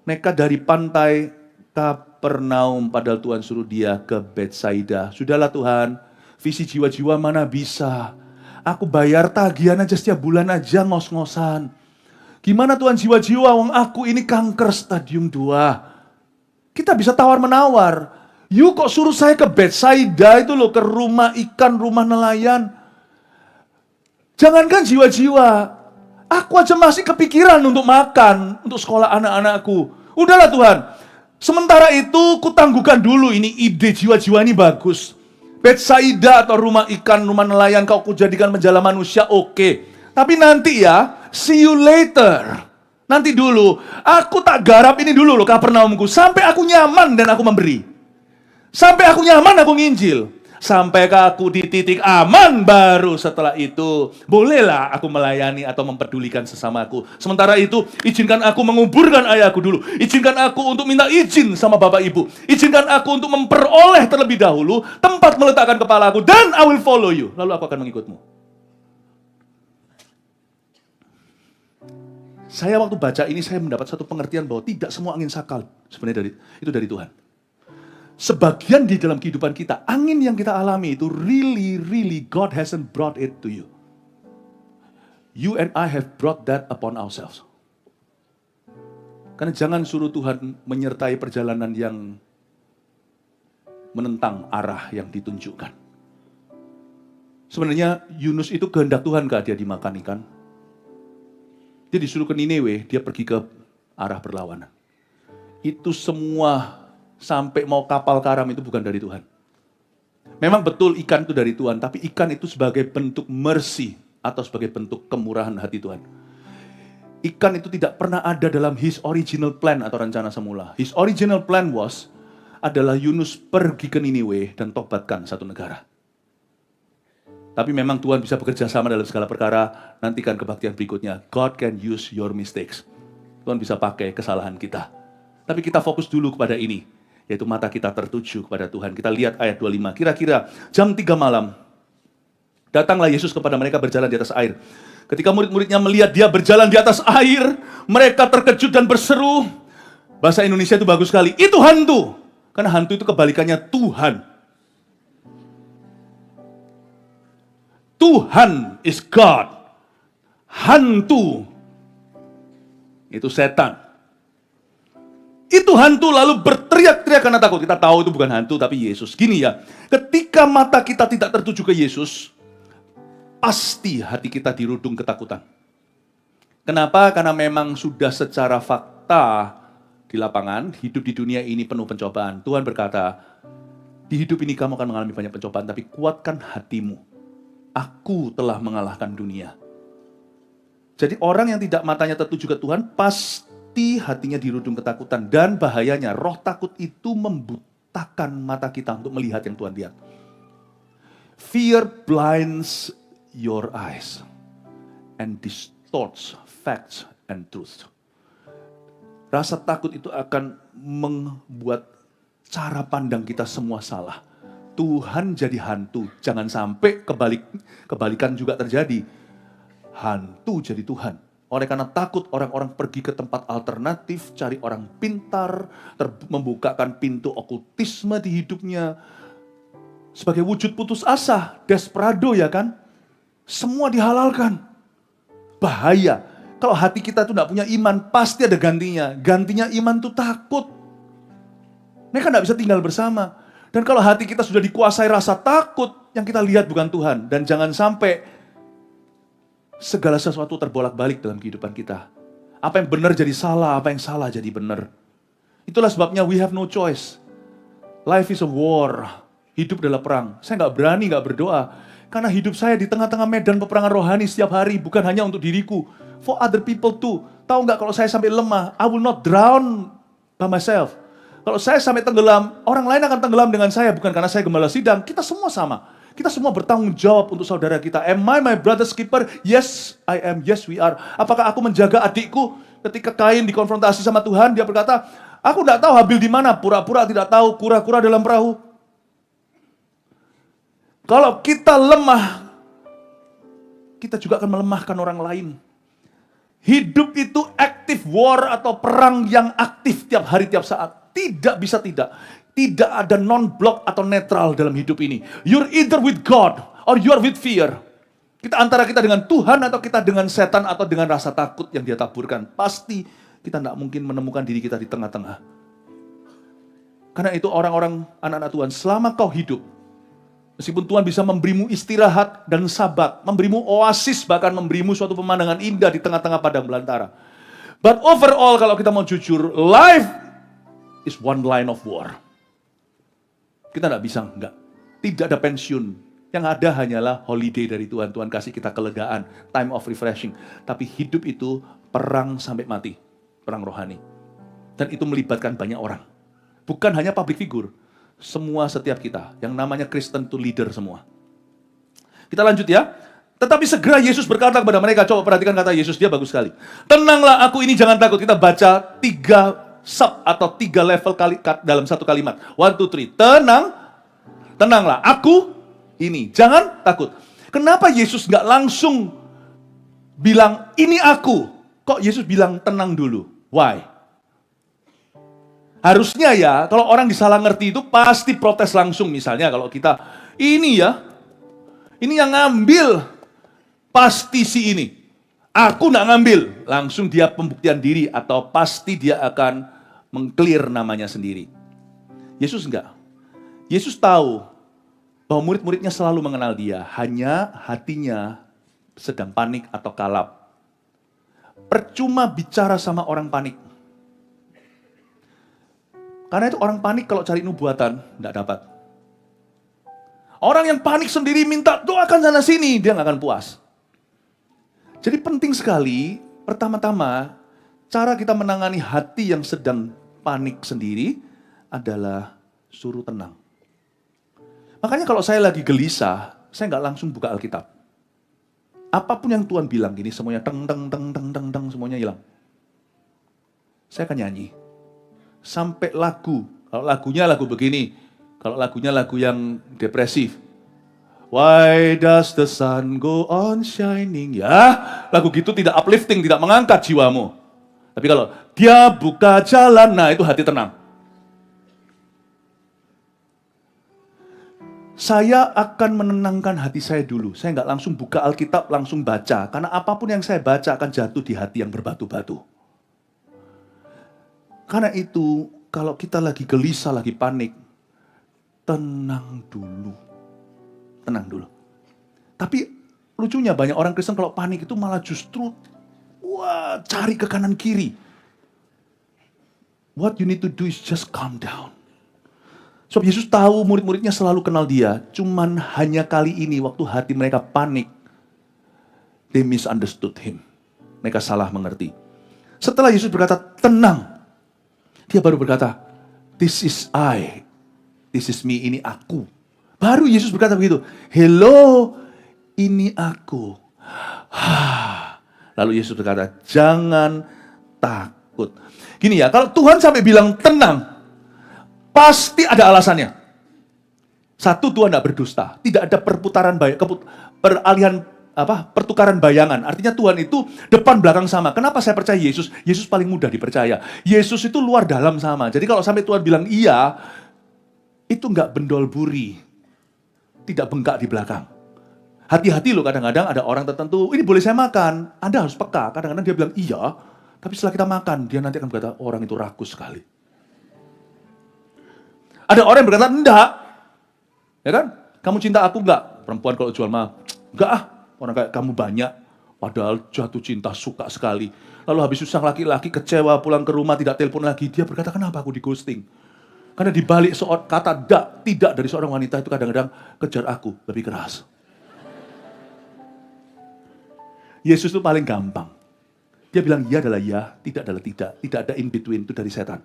Mereka dari pantai Kapernaum, padahal Tuhan suruh dia ke Betsaida. Sudahlah Tuhan, visi jiwa-jiwa mana bisa. Aku bayar tagihan aja setiap bulan aja ngos-ngosan. Gimana Tuhan jiwa-jiwa, wong aku ini kanker stadium 2. Kita bisa tawar-menawar. You kok suruh saya ke Betsaida itu loh, ke rumah ikan, rumah nelayan. Jangankan jiwa-jiwa, aku aja masih kepikiran untuk makan, untuk sekolah anak-anakku. Udahlah Tuhan, sementara itu kutangguhkan dulu, ini ide jiwa-jiwa ini bagus. Betsaida atau rumah ikan, rumah nelayan kau kujadikan menjala manusia, oke. Tapi nanti ya, see you later. Nanti dulu, aku tak garap ini dulu loh Kapernaumku. Sampai aku nyaman dan aku memberi. Sampai aku nyaman aku nginjil. Sampai aku di titik aman, baru setelah itu bolehlah aku melayani atau memperdulikan sesamaku. Sementara itu izinkan aku menguburkan ayahku dulu. Izinkan aku untuk minta izin sama bapak ibu. Izinkan aku untuk memperoleh terlebih dahulu tempat meletakkan kepalaku. Dan I will follow you. Lalu aku akan mengikutmu. Saya waktu baca ini saya mendapat satu pengertian bahwa tidak semua angin sakal sebenarnya itu dari Tuhan. Sebagian di dalam kehidupan kita, angin yang kita alami itu really God hasn't brought it to you. You and I have brought that upon ourselves. Karena jangan suruh Tuhan menyertai perjalanan yang menentang arah yang ditunjukkan. Sebenarnya Yunus itu kehendak Tuhan kah dia dimakan ikan? Dia disuruh ke Niniwe, dia pergi ke arah berlawanan. Itu semua sampai mau kapal karam itu bukan dari Tuhan. Memang betul ikan itu dari Tuhan, tapi ikan itu sebagai bentuk mercy atau sebagai bentuk kemurahan hati Tuhan. Ikan itu tidak pernah ada dalam his original plan atau rencana semula. His original plan adalah Yunus pergi ke Niniwe dan tobatkan satu negara. Tapi memang Tuhan bisa bekerja sama dalam segala perkara. Nantikan kebaktian berikutnya. God can use your mistakes. Tuhan bisa pakai kesalahan kita. Tapi kita fokus dulu kepada ini, yaitu mata kita tertuju kepada Tuhan. Kita lihat ayat 25. Kira-kira jam 3 malam, datanglah Yesus kepada mereka berjalan di atas air. Ketika murid-muridnya melihat dia berjalan di atas air, mereka terkejut dan berseru. Bahasa Indonesia itu bagus sekali. Itu hantu. Karena hantu itu kebalikannya Tuhan. Tuhan is God. Hantu itu setan. Itu hantu lalu berteriak-teriak karena takut. Kita tahu itu bukan hantu tapi Yesus. Gini ya, ketika mata kita tidak tertuju ke Yesus, pasti hati kita dirudung ketakutan. Kenapa? Karena memang sudah secara fakta di lapangan, hidup di dunia ini penuh pencobaan. Tuhan berkata, di hidup ini kamu akan mengalami banyak pencobaan, tapi kuatkan hatimu. Aku telah mengalahkan dunia. Jadi orang yang tidak matanya tertuju ke Tuhan, pasti hatinya dirudung ketakutan. Dan bahayanya, roh takut itu membutakan mata kita untuk melihat yang Tuhan lihat. Fear blinds your eyes and distorts facts and truth. Rasa takut itu akan membuat cara pandang kita semua salah. Tuhan jadi hantu, jangan sampai kebalikan juga terjadi. Hantu jadi Tuhan. Oleh karena takut, orang-orang pergi ke tempat alternatif, cari orang pintar, membukakan pintu okultisme di hidupnya. Sebagai wujud putus asa, desperado ya kan? Semua dihalalkan. Bahaya. Kalau hati kita itu tidak punya iman, pasti ada gantinya. Gantinya iman itu takut. Mereka tidak bisa tinggal bersama. Dan kalau hati kita sudah dikuasai rasa takut, yang kita lihat bukan Tuhan. Dan jangan sampai segala sesuatu terbolak-balik dalam kehidupan kita. Apa yang benar jadi salah, apa yang salah jadi benar. Itulah sebabnya we have no choice. Life is a war. Hidup adalah perang. Saya nggak berani, nggak berdoa. Karena hidup saya di tengah-tengah medan peperangan rohani setiap hari. Bukan hanya untuk diriku. For other people too. Tahu nggak kalau saya sampai lemah, I will not drown by myself. Kalau saya sampai tenggelam, orang lain akan tenggelam dengan saya. Bukan karena saya gembala sidang. Kita semua sama. Kita semua bertanggung jawab untuk saudara kita. Am I my brother's keeper? Yes, I am. Yes, we are. Apakah aku menjaga adikku? Ketika Kain dikonfrontasi sama Tuhan, dia berkata, aku tidak tahu Habil di mana. Pura-pura tidak tahu, kura-kura dalam perahu. Kalau kita lemah, kita juga akan melemahkan orang lain. Hidup itu active war atau perang yang aktif tiap hari, tiap saat. Tidak bisa tidak. Tidak ada non-block atau netral dalam hidup ini. You're either with God or you're with fear. Antara kita dengan Tuhan atau kita dengan setan atau dengan rasa takut yang dia taburkan. Pasti kita tidak mungkin menemukan diri kita di tengah-tengah. Karena itu orang-orang anak-anak Tuhan, selama kau hidup, meskipun Tuhan bisa memberimu istirahat dan sabat, memberimu oasis, bahkan memberimu suatu pemandangan indah di tengah-tengah padang belantara. But overall, kalau kita mau jujur, life is one line of war. Kita tidak bisa, enggak. Tidak ada pensiun. Yang ada hanyalah holiday dari Tuhan. Tuhan kasih kita kelegaan, time of refreshing. Tapi hidup itu perang sampai mati. Perang rohani. Dan itu melibatkan banyak orang. Bukan hanya public figure. Semua setiap kita. Yang namanya Kristen itu leader semua. Kita lanjut ya. Tetapi segera Yesus berkata kepada mereka. Coba perhatikan kata Yesus, dia bagus sekali. Tenanglah, aku ini, jangan takut. Kita baca 3 sub atau 3 level dalam satu kalimat. 1, 2, 3. Tenanglah, aku ini, jangan takut. Kenapa Yesus nggak langsung bilang, ini aku? Kok Yesus bilang tenang dulu? Why? Harusnya ya, kalau orang disalah ngerti itu pasti protes langsung. Misalnya kalau kita, ini ya, ini yang ngambil pasti si ini. Aku nggak ngambil. Langsung dia pembuktian diri atau pasti dia akan meng-clear namanya sendiri. Yesus enggak. Yesus tahu bahwa murid-muridnya selalu mengenal dia. Hanya hatinya sedang panik atau kalap. Percuma bicara sama orang panik. Karena itu orang panik kalau cari nubuatan, enggak dapat. Orang yang panik sendiri minta doakan sana sini, dia nggak akan puas. Jadi penting sekali, pertama-tama, cara kita menangani hati yang sedang panik sendiri adalah suruh tenang. Makanya kalau saya lagi gelisah, saya nggak langsung buka Alkitab. Apapun yang Tuhan bilang gini, semuanya teng, semuanya hilang. Saya akan nyanyi. Sampai lagu, kalau lagunya lagu begini, kalau lagunya lagu yang depresif. Why does the sun go on shining? Ya, lagu gitu tidak uplifting, tidak mengangkat jiwamu. Tapi kalau dia buka jalan, nah itu hati tenang. Saya akan menenangkan hati saya dulu. Saya nggak langsung buka Alkitab, langsung baca. Karena apapun yang saya baca akan jatuh di hati yang berbatu-batu. Karena itu, kalau kita lagi gelisah, lagi panik, tenang dulu. Tenang dulu. Tapi lucunya banyak orang Kristen kalau panik itu malah justru cari ke kanan kiri. What you need to do is just calm down. Sebab Yesus tahu murid-muridnya selalu kenal dia. Cuman hanya kali ini waktu hati mereka panik, they misunderstood him. Mereka salah mengerti. Setelah Yesus berkata, tenang. Dia baru berkata, this is I. This is me, ini aku. Baru Yesus berkata begitu. Hello, ini aku. Lalu Yesus berkata, jangan takut. Gini ya, kalau Tuhan sampai bilang tenang, pasti ada alasannya. Satu, Tuhan tidak berdusta. Tidak ada pertukaran bayangan. Artinya Tuhan itu depan belakang sama. Kenapa saya percaya Yesus? Yesus paling mudah dipercaya. Yesus itu luar dalam sama. Jadi kalau sampai Tuhan bilang iya, itu nggak bendol buri. Tidak bengkak di belakang. Hati-hati loh, kadang-kadang ada orang tertentu, ini boleh saya makan. Anda harus peka. Kadang-kadang dia bilang iya, tapi setelah kita makan, dia nanti akan berkata, orang itu rakus sekali. Ada orang yang berkata, enggak. Ya kan? Kamu cinta aku enggak? Perempuan kalau jual mah, enggak ah. Orang kayak kamu banyak. Padahal jatuh cinta, suka sekali. Lalu habis susah laki-laki kecewa, pulang ke rumah, tidak telepon lagi. Dia berkata, kenapa aku di ghosting? Karena dibalik kata tidak dari seorang wanita itu kadang-kadang kejar aku lebih keras. Yesus itu paling gampang. Dia bilang ya adalah ya, tidak adalah tidak. Tidak ada in between, itu dari setan.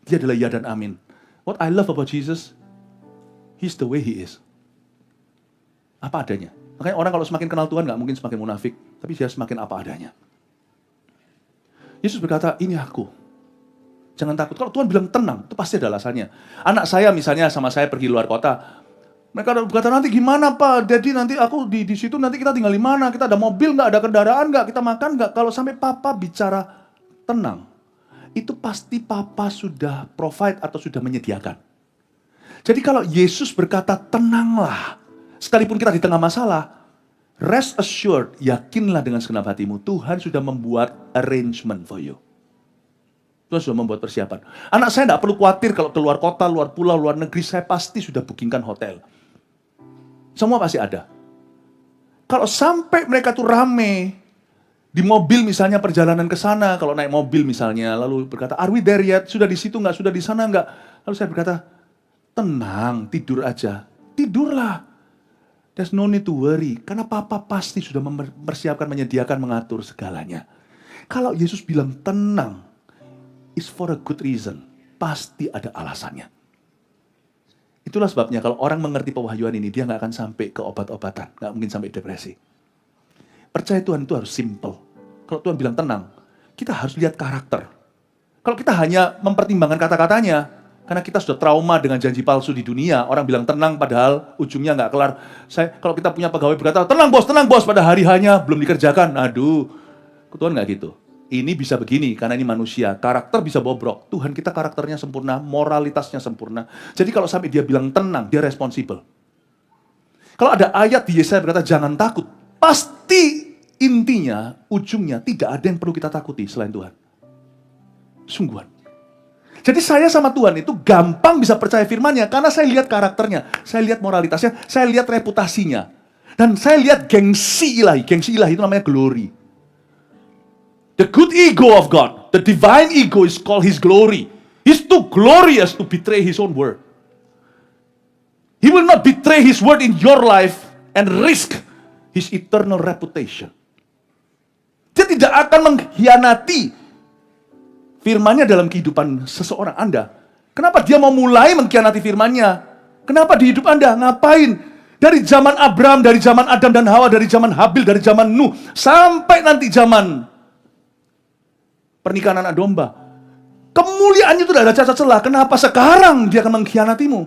Dia adalah ya dan amin. What I love about Jesus, He's the way He is. Apa adanya. Makanya orang kalau semakin kenal Tuhan gak mungkin semakin munafik. Tapi dia semakin apa adanya. Yesus berkata, ini aku. Jangan takut. Kalau Tuhan bilang tenang, itu pasti ada alasannya. Anak saya misalnya sama saya pergi luar kota. Mereka berkata, nanti gimana Pak? Jadi nanti aku di situ nanti kita tinggal di mana? Kita ada mobil nggak? Ada kendaraan nggak? Kita makan nggak? Kalau sampai Papa bicara tenang, itu pasti Papa sudah provide atau sudah menyediakan. Jadi kalau Yesus berkata tenanglah, sekalipun kita di tengah masalah, rest assured, yakinlah dengan segenap hatimu, Tuhan sudah membuat arrangement for you. Tuhan sudah membuat persiapan. Anak saya tidak perlu khawatir kalau keluar kota, luar pulau, luar negeri, saya pasti sudah bookingkan hotel. Semua pasti ada. Kalau sampai mereka tuh rame, di mobil misalnya perjalanan ke sana, kalau naik mobil misalnya, lalu berkata, are we there yet? Sudah di situ nggak? Sudah di sana nggak? Lalu saya berkata, tenang, tidur aja. Tidurlah. There's no need to worry. Karena Papa pasti sudah mempersiapkan, menyediakan, mengatur segalanya. Kalau Yesus bilang tenang, is for a good reason. Pasti ada alasannya. Itulah sebabnya kalau orang mengerti pewahyuan ini, dia nggak akan sampai ke obat-obatan. Nggak mungkin sampai depresi. Percaya Tuhan itu harus simple. Kalau Tuhan bilang tenang, kita harus lihat karakter. Kalau kita hanya mempertimbangkan kata-katanya, karena kita sudah trauma dengan janji palsu di dunia, orang bilang tenang padahal ujungnya nggak kelar. Kalau kita punya pegawai berkata, tenang bos, pada hari hanya belum dikerjakan. Aduh, Tuhan nggak gitu. Ini bisa begini, karena ini manusia. Karakter bisa bobrok. Tuhan kita karakternya sempurna, moralitasnya sempurna. Jadi kalau sampai dia bilang tenang, dia responsibel. Kalau ada ayat di Yesaya berkata, jangan takut. Pasti intinya, ujungnya, tidak ada yang perlu kita takuti selain Tuhan. Sungguhan. Jadi saya sama Tuhan itu gampang bisa percaya firman-Nya, karena saya lihat karakternya, saya lihat moralitasnya, saya lihat reputasinya. Dan saya lihat gengsi ilahi. Gengsi ilahi itu namanya glory. The good ego of God, the divine ego is called His glory. He's too glorious to betray His own word. He will not betray His word in your life and risk His eternal reputation. Dia tidak akan mengkhianati firman-Nya dalam kehidupan seseorang Anda. Kenapa dia mau mulai mengkhianati firman-Nya? Kenapa di hidup Anda? Ngapain? Dari zaman Abraham, dari zaman Adam dan Hawa, dari zaman Habil, dari zaman Nuh, sampai nanti zaman pernikahan anak domba. Kemuliaannya itu tidak ada cacat celah. Kenapa sekarang dia akan mengkhianatimu?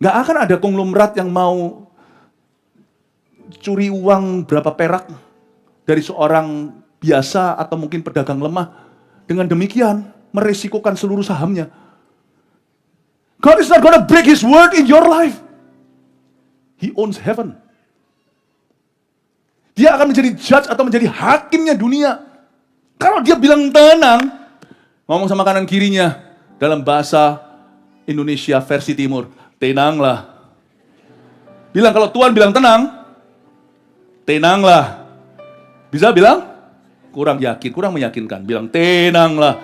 Gak akan ada konglomerat yang mau curi uang berapa perak dari seorang biasa atau mungkin pedagang lemah. Dengan demikian, meresikokan seluruh sahamnya. God is not gonna break His word in your life. He owns heaven. Dia akan menjadi judge atau menjadi hakimnya dunia. Kalau dia bilang tenang, ngomong sama kanan kirinya dalam bahasa Indonesia versi timur, tenanglah. Bilang kalau Tuhan bilang tenang, tenanglah. Bisa bilang? Kurang yakin, kurang meyakinkan. Bilang tenanglah.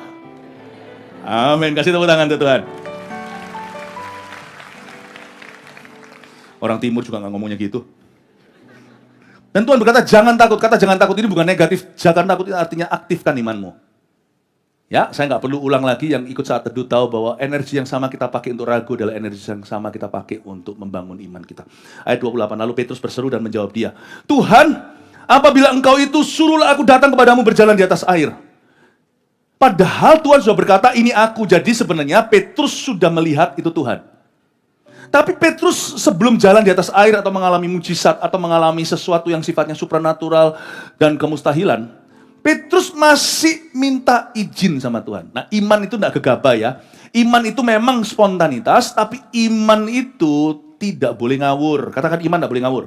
Amin. Kasih tepuk tangan untuk Tuhan. Orang timur juga nggak ngomongnya gitu. Dan Tuhan berkata, jangan takut. Kata jangan takut ini bukan negatif. Jangan takut ini artinya aktifkan imanmu. Ya, saya nggak perlu ulang lagi, yang ikut saat teduh tahu bahwa energi yang sama kita pakai untuk ragu adalah energi yang sama kita pakai untuk membangun iman kita. Ayat 28, lalu Petrus berseru dan menjawab dia, Tuhan, apabila Engkau itu, suruhlah aku datang kepadamu berjalan di atas air. Padahal Tuhan sudah berkata, ini aku. Jadi sebenarnya Petrus sudah melihat itu Tuhan. Tapi Petrus sebelum jalan di atas air atau mengalami mujizat atau mengalami sesuatu yang sifatnya supranatural dan kemustahilan, Petrus masih minta izin sama Tuhan. Nah, iman itu tidak gegabah ya. Iman itu memang spontanitas, tapi iman itu tidak boleh ngawur. Katakan iman tidak boleh ngawur.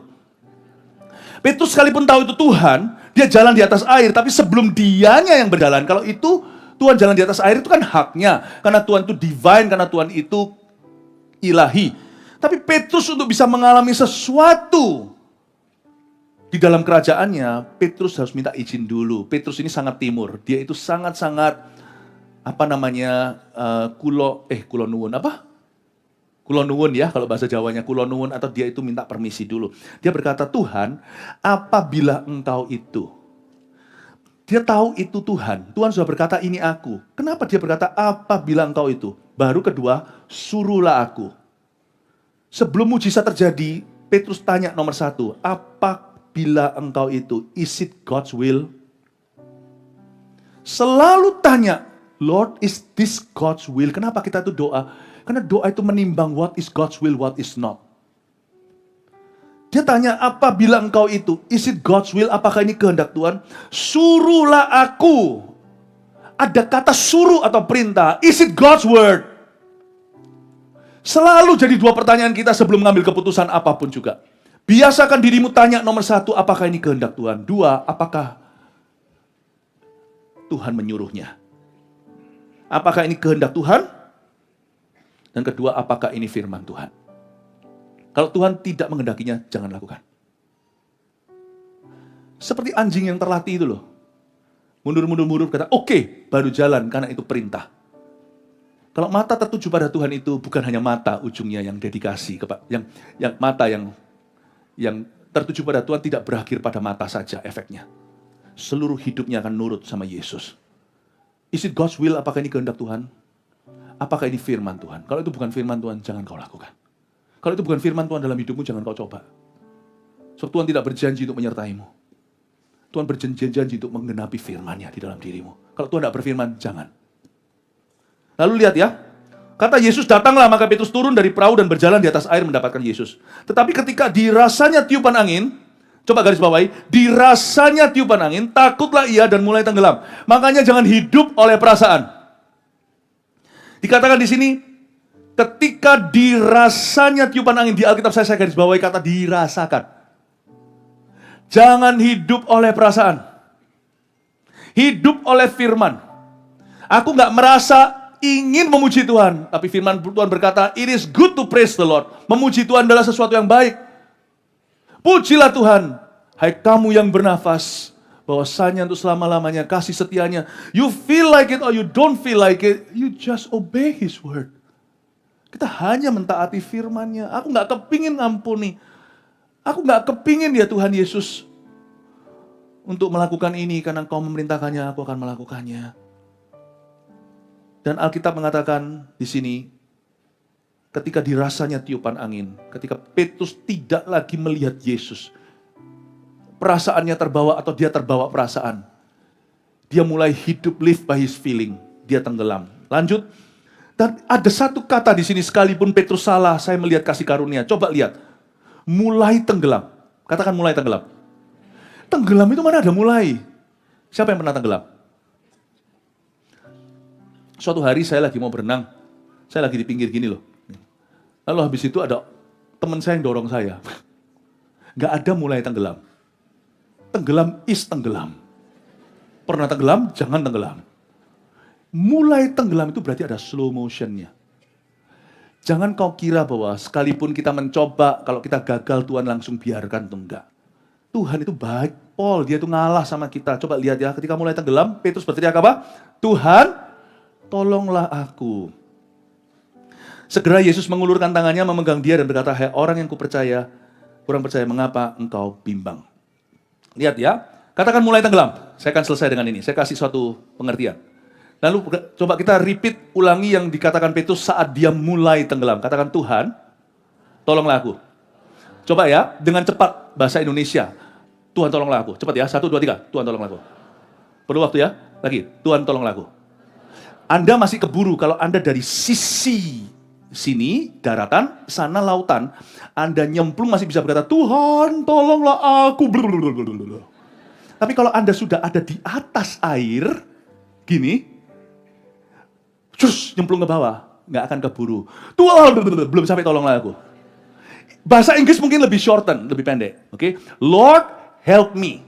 Petrus sekalipun tahu itu Tuhan, dia jalan di atas air, tapi sebelum dianya yang berjalan, kalau itu Tuhan jalan di atas air itu kan haknya. Karena Tuhan itu divine, karena Tuhan itu ilahi. Tapi Petrus untuk bisa mengalami sesuatu di dalam kerajaannya, Petrus harus minta izin dulu. Petrus ini sangat timur. Dia itu sangat-sangat kulo nuwun apa? Kulo nuwun ya, kalau bahasa Jawanya kulo nuwun, atau dia itu minta permisi dulu. Dia berkata, Tuhan, apabila Engkau itu. Dia tahu itu Tuhan. Tuhan sudah berkata, ini aku. Kenapa dia berkata, apabila Engkau itu? Baru kedua, suruhlah aku. Sebelum mujizat terjadi, Petrus tanya nomor 1, apabila Engkau itu, is it God's will? Selalu tanya, Lord, is this God's will? Kenapa kita itu doa? Karena doa itu menimbang what is God's will, what is not. Dia tanya, apabila engkau itu, is it God's will, apakah ini kehendak Tuhan? Suruhlah aku. Ada kata suruh atau perintah, is it God's word? Selalu jadi dua pertanyaan kita sebelum mengambil keputusan apapun juga. Biasakan dirimu tanya nomor satu, apakah ini kehendak Tuhan? Dua, apakah Tuhan menyuruhnya? Apakah ini kehendak Tuhan? Dan kedua, apakah ini firman Tuhan? Kalau Tuhan tidak menghendakinya, jangan lakukan. Seperti anjing yang terlatih itu loh. Mundur, kata, oke, baru jalan karena itu perintah. Kalau mata tertuju pada Tuhan itu bukan hanya mata ujungnya yang dedikasi, yang mata yang tertuju pada Tuhan tidak berakhir pada mata saja efeknya. Seluruh hidupnya akan nurut sama Yesus. Is it God's will? Apakah ini kehendak Tuhan? Apakah ini firman Tuhan? Kalau itu bukan firman Tuhan, jangan kau lakukan. Kalau itu bukan firman Tuhan dalam hidupmu, jangan kau coba. Sebab Tuhan tidak berjanji untuk menyertaimu. Tuhan berjanji untuk menggenapi firman-Nya di dalam dirimu. Kalau Tuhan tidak berfirman, jangan. Lalu lihat ya, kata Yesus, datanglah, maka Petrus turun dari perahu dan berjalan di atas air mendapatkan Yesus. Tetapi ketika dirasanya tiupan angin, coba garis bawahi, dirasanya tiupan angin, takutlah ia dan mulai tenggelam. Makanya jangan hidup oleh perasaan. Dikatakan di sini, ketika dirasanya tiupan angin, di Alkitab saya garis bawahi kata dirasakan. Jangan hidup oleh perasaan. Hidup oleh firman. Aku gak merasa ingin memuji Tuhan, tapi firman Tuhan berkata, it is good to praise the Lord. Memuji Tuhan adalah sesuatu yang baik. Pujilah Tuhan, hai kamu yang bernafas, bahwasanya untuk selama-lamanya kasih setianya. You feel like it or you don't feel like it, you just obey His word. Kita hanya mentaati firman-Nya. Aku gak kepingin ngampuni. Aku gak kepingin ya Tuhan Yesus untuk melakukan ini, karena Engkau memerintahkannya, aku akan melakukannya. Dan Alkitab mengatakan di sini, ketika dirasanya tiupan angin, ketika Petrus tidak lagi melihat Yesus, perasaannya terbawa atau dia terbawa perasaan, dia mulai hidup live by his feeling, dia tenggelam. Lanjut, dan ada satu kata di sini, sekalipun Petrus salah, saya melihat kasih karunia. Coba lihat, mulai tenggelam. Katakan mulai tenggelam. Tenggelam itu mana ada mulai? Siapa yang pernah tenggelam? Suatu hari saya lagi mau berenang, saya lagi di pinggir gini loh. Lalu habis itu ada teman saya yang dorong saya. Gak ada mulai tenggelam. Tenggelam is tenggelam. Pernah tenggelam, jangan tenggelam. Mulai tenggelam itu berarti ada slow motionnya. Jangan kau kira bahwa sekalipun kita mencoba, kalau kita gagal Tuhan langsung biarkan, itu enggak. Tuhan itu baik, Paul, dia itu ngalah sama kita. Coba lihat ya, ketika mulai tenggelam, Petrus berteriak apa? Tuhan, tolonglah aku. Segera Yesus mengulurkan tangannya, memegang dia dan berkata, hai orang yang kupercaya, kurang percaya, mengapa engkau bimbang? Lihat ya, katakan mulai tenggelam. Saya akan selesai dengan ini, saya kasih suatu pengertian. Lalu coba kita repeat, ulangi yang dikatakan Petrus saat dia mulai tenggelam. Katakan, Tuhan, tolonglah aku. Coba ya, dengan cepat bahasa Indonesia. Tuhan tolonglah aku. Cepat ya, 1, 2, 3. Tuhan tolonglah aku. Perlu waktu ya? Lagi, Tuhan tolonglah aku. Anda masih keburu kalau Anda dari sisi sini, daratan, sana lautan. Anda nyemplung masih bisa berkata, Tuhan tolonglah aku. Tapi kalau Anda sudah ada di atas air, gini, cus, nyemplung ke bawah, nggak akan keburu. Tuhan, belum sampai tolonglah aku. Bahasa Inggris mungkin lebih shorten, lebih pendek. Oke, Lord help me.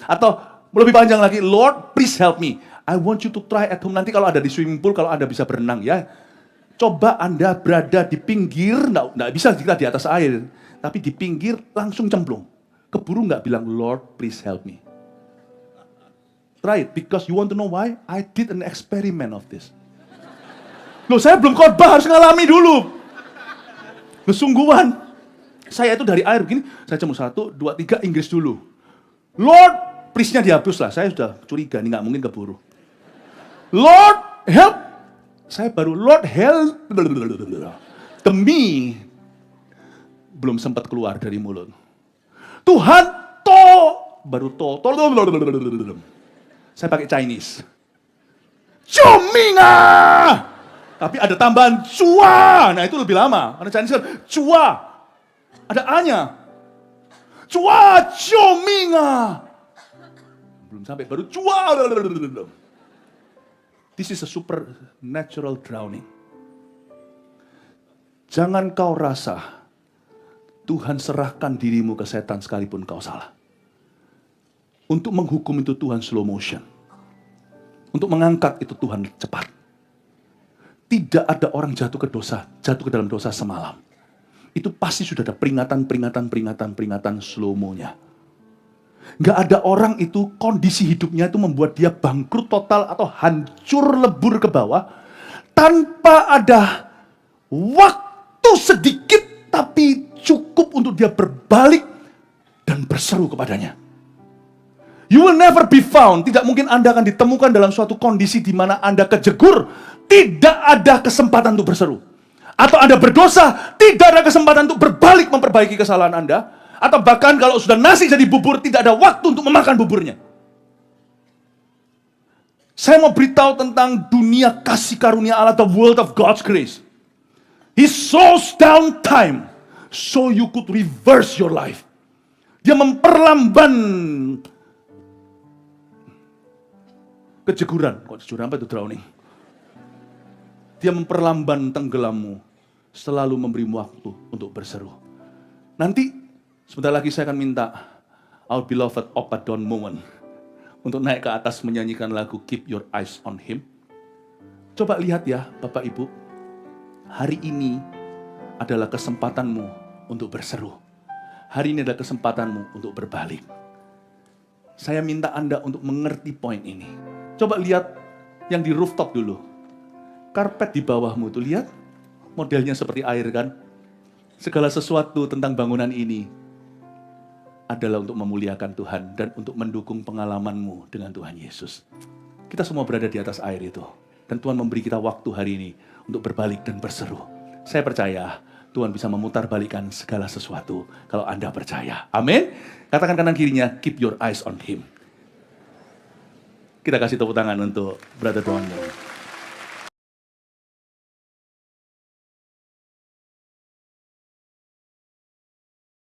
Atau lebih panjang lagi, Lord please help me. I want you to try at home. Nanti kalau ada di swimming pool, kalau Anda bisa berenang ya, coba Anda berada di pinggir, nggak bisa kita di atas air, tapi di pinggir langsung cemplung. Keburu nggak bilang, Lord please help me. Try it, because you want to know why? I did an experiment of this. Loh, saya belum khotbah, harus ngalami dulu. Loh, sungguhan. Saya itu dari air begini, saya cemplung 1, 2, 3, Inggris dulu. Lord, please-nya dihapus lah. Saya sudah curiga, ini nggak mungkin keburu. Lord, help. Saya baru, Lord, help. Demi. Belum sempat keluar dari mulut. Tuhan, baru saya pakai Chinese. Cuminga! Tapi ada tambahan cua. Nah itu lebih lama. Karena Chinese kan cua. Ada A-nya. Cua ciominga. Belum sampai, baru cua. This is a supernatural drowning. Jangan kau rasa Tuhan serahkan dirimu ke setan sekalipun kau salah. Untuk menghukum itu Tuhan slow motion. Untuk mengangkat itu Tuhan cepat. Tidak ada orang jatuh ke dalam dosa semalam. Itu pasti sudah ada peringatan slow-mo-nya. Gak ada orang itu kondisi hidupnya itu membuat dia bangkrut total atau hancur lebur ke bawah. Tanpa ada waktu sedikit tapi cukup untuk dia berbalik dan berseru kepadanya. You will never be found. Tidak mungkin Anda akan ditemukan dalam suatu kondisi di mana Anda kejegur. Tidak ada kesempatan untuk berseru. Atau Anda berdosa, tidak ada kesempatan untuk berbalik memperbaiki kesalahan Anda. Atau bahkan kalau sudah nasi jadi bubur, tidak ada waktu untuk memakan buburnya. Saya mau beritahu tentang dunia kasih karunia Allah, the world of God's grace. He slows down time so you could reverse your life. Dia memperlamban kejeguran. Kok kejeguran apa itu drowning? Dia memperlamban tenggelammu, selalu memberimu waktu untuk berseru. Nanti, sebentar lagi saya akan minta our beloved Opa Don Moen untuk naik ke atas menyanyikan lagu Keep Your Eyes on Him. Coba lihat ya, Bapak Ibu, hari ini adalah kesempatanmu untuk berseru. Hari ini adalah kesempatanmu untuk berbalik. Saya minta Anda untuk mengerti poin ini. Coba lihat yang di rooftop dulu. Karpet di bawahmu tuh, lihat modelnya seperti air kan? Segala sesuatu tentang bangunan ini adalah untuk memuliakan Tuhan dan untuk mendukung pengalamanmu dengan Tuhan Yesus. Kita semua berada di atas air itu. Dan Tuhan memberi kita waktu hari ini untuk berbalik dan berseru. Saya percaya Tuhan bisa memutarbalikkan segala sesuatu kalau Anda percaya. Amin. Katakan kanan kirinya, keep your eyes on Him. Kita kasih tepuk tangan untuk Brother Don.